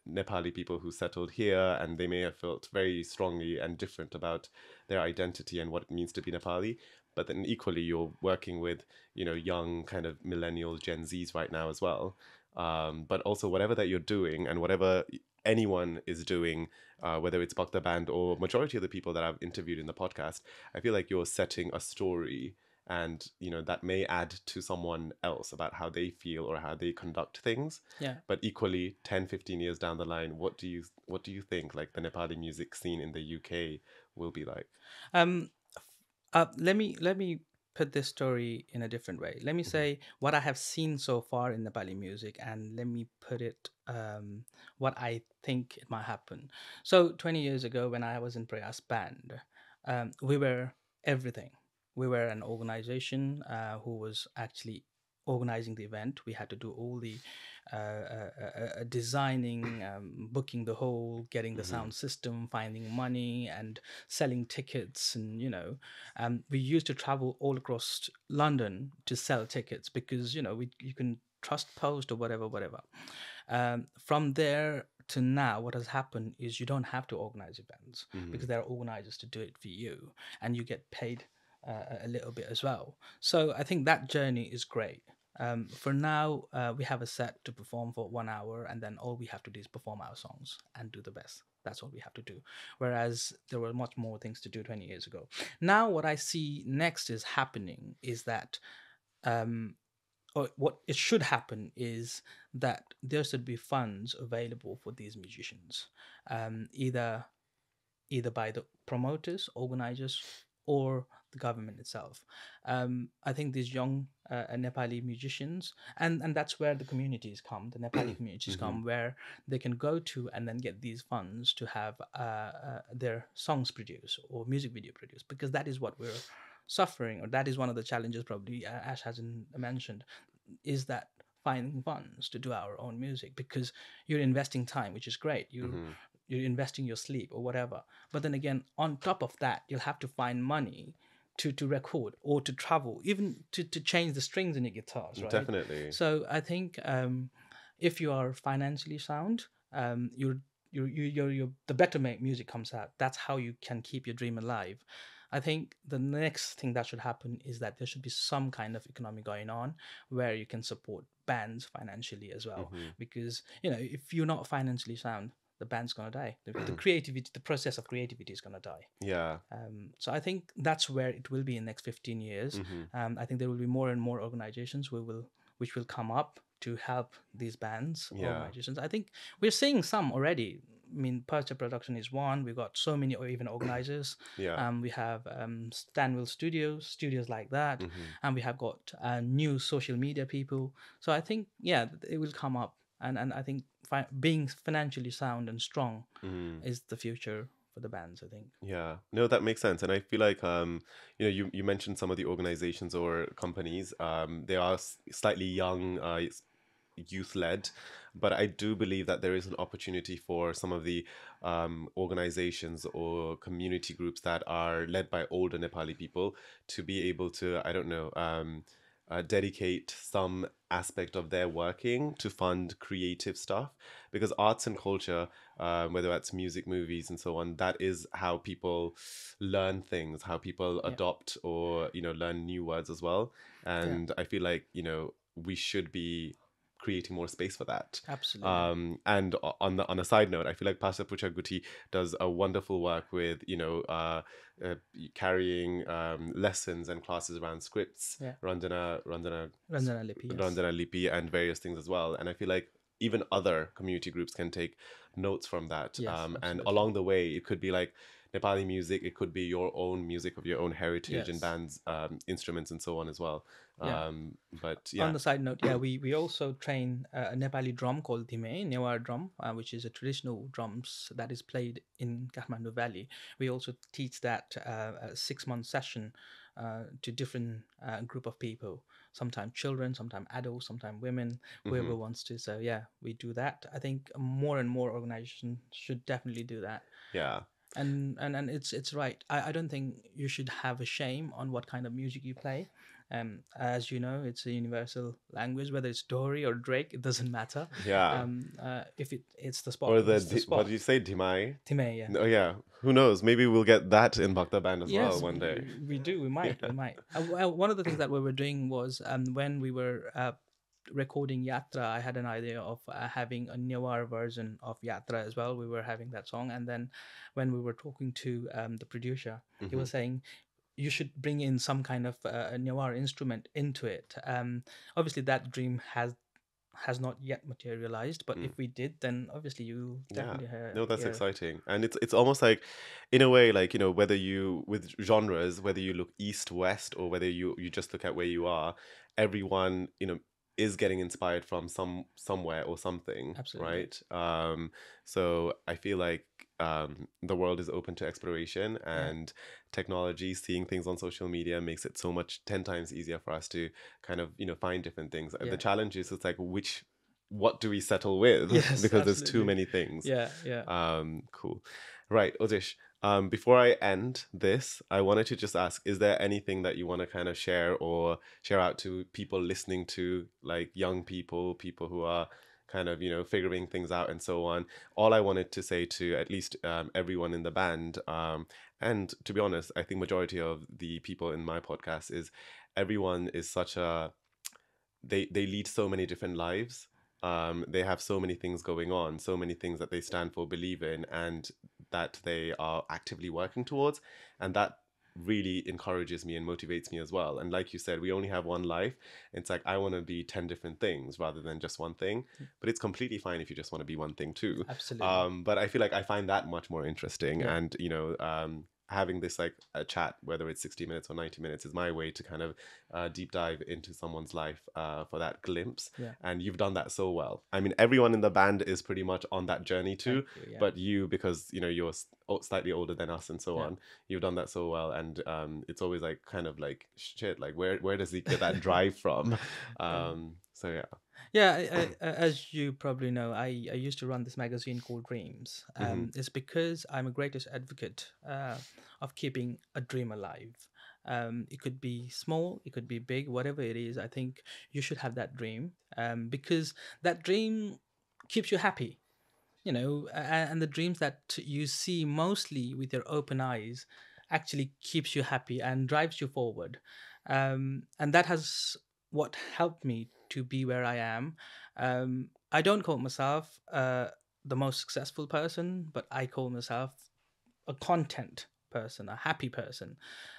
S3: Nepali people who settled here, and they may have felt very strongly and different about their identity and what it means to be Nepali. But then equally, you're working with, young kind of millennials, Gen Zs right now as well. But also whatever that you're doing and whatever anyone is doing, whether it's Bhakta Band or majority of the people that I've interviewed in the podcast, I feel like you're setting a story, and that may add to someone else about how they feel or how they conduct things.
S8: Yeah.
S3: But equally, 10-15 years down the line, what do you think like the Nepali music scene in the UK will be like?
S8: Let me put this story in a different way. Let me say what I have seen so far in Nepali music, and let me put it what I think it might happen. So 20 years ago, when I was in Prayas Band, we were everything. We were an organization who was actually organizing the event. We had to do all the designing, booking the hall, getting the sound system, finding money, and selling tickets. And we used to travel all across London to sell tickets because you can trust post or whatever. From there to now, what has happened is you don't have to organize events because there are organizers to do it for you, and you get paid a little bit as well. So I think that journey is great. For now, we have a set to perform for 1 hour, and then all we have to do is perform our songs and do the best. That's all we have to do. Whereas there were much more things to do 20 years ago. Now, what I see next is happening is that, or what it should happen is that there should be funds available for these musicians, either by the promoters, organizers, or the government itself. I think these young Nepali musicians, and that's where the communities come, the Nepali communities come, where they can go to and then get these funds to have their songs produced or music video produced, because that is what we're suffering, or that is one of the challenges probably Ash hasn't mentioned, is that finding funds to do our own music, because you're investing time, which is great. You're investing your sleep or whatever. But then again, on top of that, you'll have to find money to record or to travel, even to change the strings in your guitars, right?
S3: Definitely.
S8: So I think if you are financially sound, you're the better music comes out. That's how you can keep your dream alive. I think the next thing that should happen is that there should be some kind of economy going on where you can support bands financially as well. Because, if you're not financially sound, the band's gonna die. The creativity, the process of creativity is gonna die.
S3: Yeah.
S8: So I think that's where it will be in the next 15 years. I think there will be more and more organizations which will come up to help these bands, organizations. I think we're seeing some already. I mean, Percha Production is one. We've got so many even organizers. We have Stanwell studios like that. And we have got new social media people. So I think, it will come up. And I think being financially sound and strong is the future for the bands, I think.
S3: Yeah, no, that makes sense. And I feel like, you mentioned some of the organizations or companies. They are slightly young, youth-led, but I do believe that there is an opportunity for some of the organizations or community groups that are led by older Nepali people to be able to, I don't know, dedicate some aspect of their working to fund creative stuff, because arts and culture, whether that's music, movies, and so on, that is how people learn things, how people adopt or learn new words as well. And I feel like we should be creating more space for that.
S8: Absolutely.
S3: And on a side note, I feel like Pastor Puchaguti does a wonderful work with carrying lessons and classes around scripts, Randana
S8: Lipi, yes.
S3: Randana Lipi, and various things as well. And I feel like even other community groups can take notes from that. And along the way, it could be like Nepali music, it could be your own music of your own heritage and bands, instruments, and so on as well. But
S8: on the side note, we also train a Nepali drum called Dhime, Newar drum, which is a traditional drums that is played in Kathmandu Valley. We also teach that a 6-month session to different group of people, sometimes children, sometimes adults, sometimes women, whoever wants to. So we do that. I think more and more organizations should definitely do that.
S3: Yeah.
S8: And it's right. I don't think you should have a shame on what kind of music you play. As you know, it's a universal language. Whether it's Dory or Drake, it doesn't matter.
S3: Yeah.
S8: If it's the spot.
S3: Or
S8: it's the spot.
S3: what did you say, Dimai?
S8: Timay, yeah.
S3: Oh yeah, who knows? Maybe we'll get that in Bhakta Band as well
S8: Yes,
S3: one day.
S8: we do. We might. We might. One of the things that we were doing was when we were recording Yatra, I had an idea of having a newer version of Yatra as well. We were having that song, and then when we were talking to the producer, he was saying you should bring in some kind of a newer instrument into it. Obviously, that dream has not yet materialized, but if we did, then obviously you definitely
S3: no, that's exciting. And it's almost like, in a way, like, you know, whether you with genres, whether you look east, west, or whether you just look at where you are, everyone, you know, is getting inspired from somewhere or something.
S8: Absolutely.
S3: Right? So I feel like the world is open to exploration, and technology, seeing things on social media makes it so much 10 times easier for us to kind of, you know, find different things. The challenge is, it's like, what do we settle with?
S8: Yes,
S3: because there's too many things. Cool. Right, Ojesh, before I end this, I wanted to just ask, is there anything that you want to kind of share out to people listening to, like young people who are kind of, you know, figuring things out and so on? All I wanted to say to at least everyone in the band, and to be honest, I think majority of the people in my podcast, is everyone is they lead so many different lives. They have so many things going on, so many things that they stand for, believe in, and that they are actively working towards. And that really encourages me and motivates me as well. And like you said, we only have one life. It's like, I want to be 10 different things rather than just one thing. But it's completely fine if you just want to be one thing too.
S8: Absolutely.
S3: But I feel like I find that much more interesting. And, you know, having this like a chat, whether it's 60 minutes or 90 minutes, is my way to kind of deep dive into someone's life for that glimpse. And you've done that so well. I mean, everyone in the band is pretty much on that journey too. But you, because, you know, you're slightly older than us and so on, you've done that so well. And it's always like, kind of like, shit, like where does he get that drive from? So yeah.
S8: Yeah, as you probably know, I used to run this magazine called Dreams. It's because I'm a greatest advocate of keeping a dream alive. It could be small, it could be big, whatever it is. I think you should have that dream because that dream keeps you happy, you know, and the dreams that you see mostly with your open eyes actually keeps you happy and drives you forward. And that has what helped me to be where I am. I don't call myself the most successful person, but I call myself a content person, a happy person.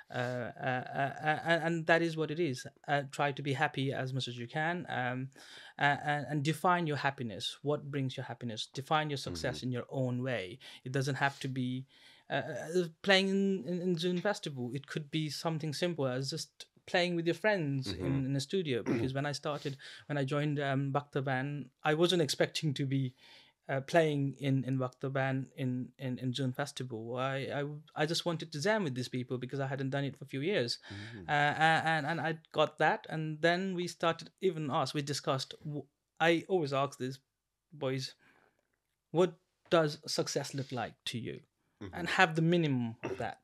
S8: And that is what it is. Try to be happy as much as you can, and define your happiness. What brings you happiness? Define your success in your own way. It doesn't have to be playing in Joon Festival. It could be something simple as just playing with your friends in a studio. Because when I joined Bhakta Band, I wasn't expecting to be playing in Bhakta Band in Joon Festival. I just wanted to jam with these people because I hadn't done it for a few years. And I got that, and then we started, even us, we discussed. I always ask these boys, what does success look like to you? And have the minimum of that.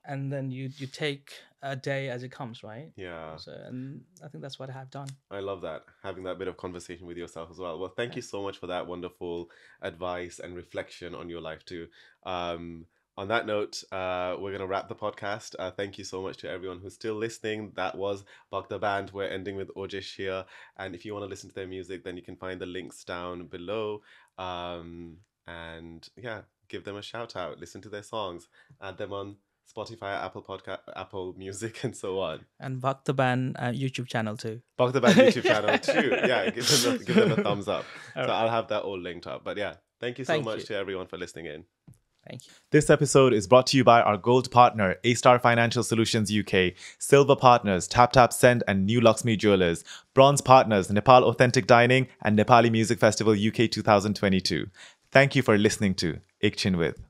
S8: And then you take a day as it comes, right?
S3: Yeah.
S8: So, and I think that's what I have done.
S3: I love that, having that bit of conversation with yourself as well. Well, thank you so much for that wonderful advice and reflection on your life too. On that note, we're going to wrap the podcast. Thank you so much to everyone who's still listening. That was Bhakta Band. We're ending with Ojesh here. And if you want to listen to their music, then you can find the links down below. And yeah, give them a shout out. Listen to their songs. Add them on Spotify, Apple Podcast, Apple Music, and so on.
S8: And Bhakta Band YouTube channel too.
S3: Bhakta Band YouTube channel too. Yeah, give them a thumbs up. So I'll have that all linked up. But yeah, thank you so much to everyone for listening in.
S8: Thank you.
S1: This episode is brought to you by our gold partner, A-Star Financial Solutions UK, silver partners, Taptap Send and New Laxmi Jewelers, bronze partners, Nepal Authentic Dining and Nepali Music Festival UK 2022. Thank you for listening to Ik Chin With.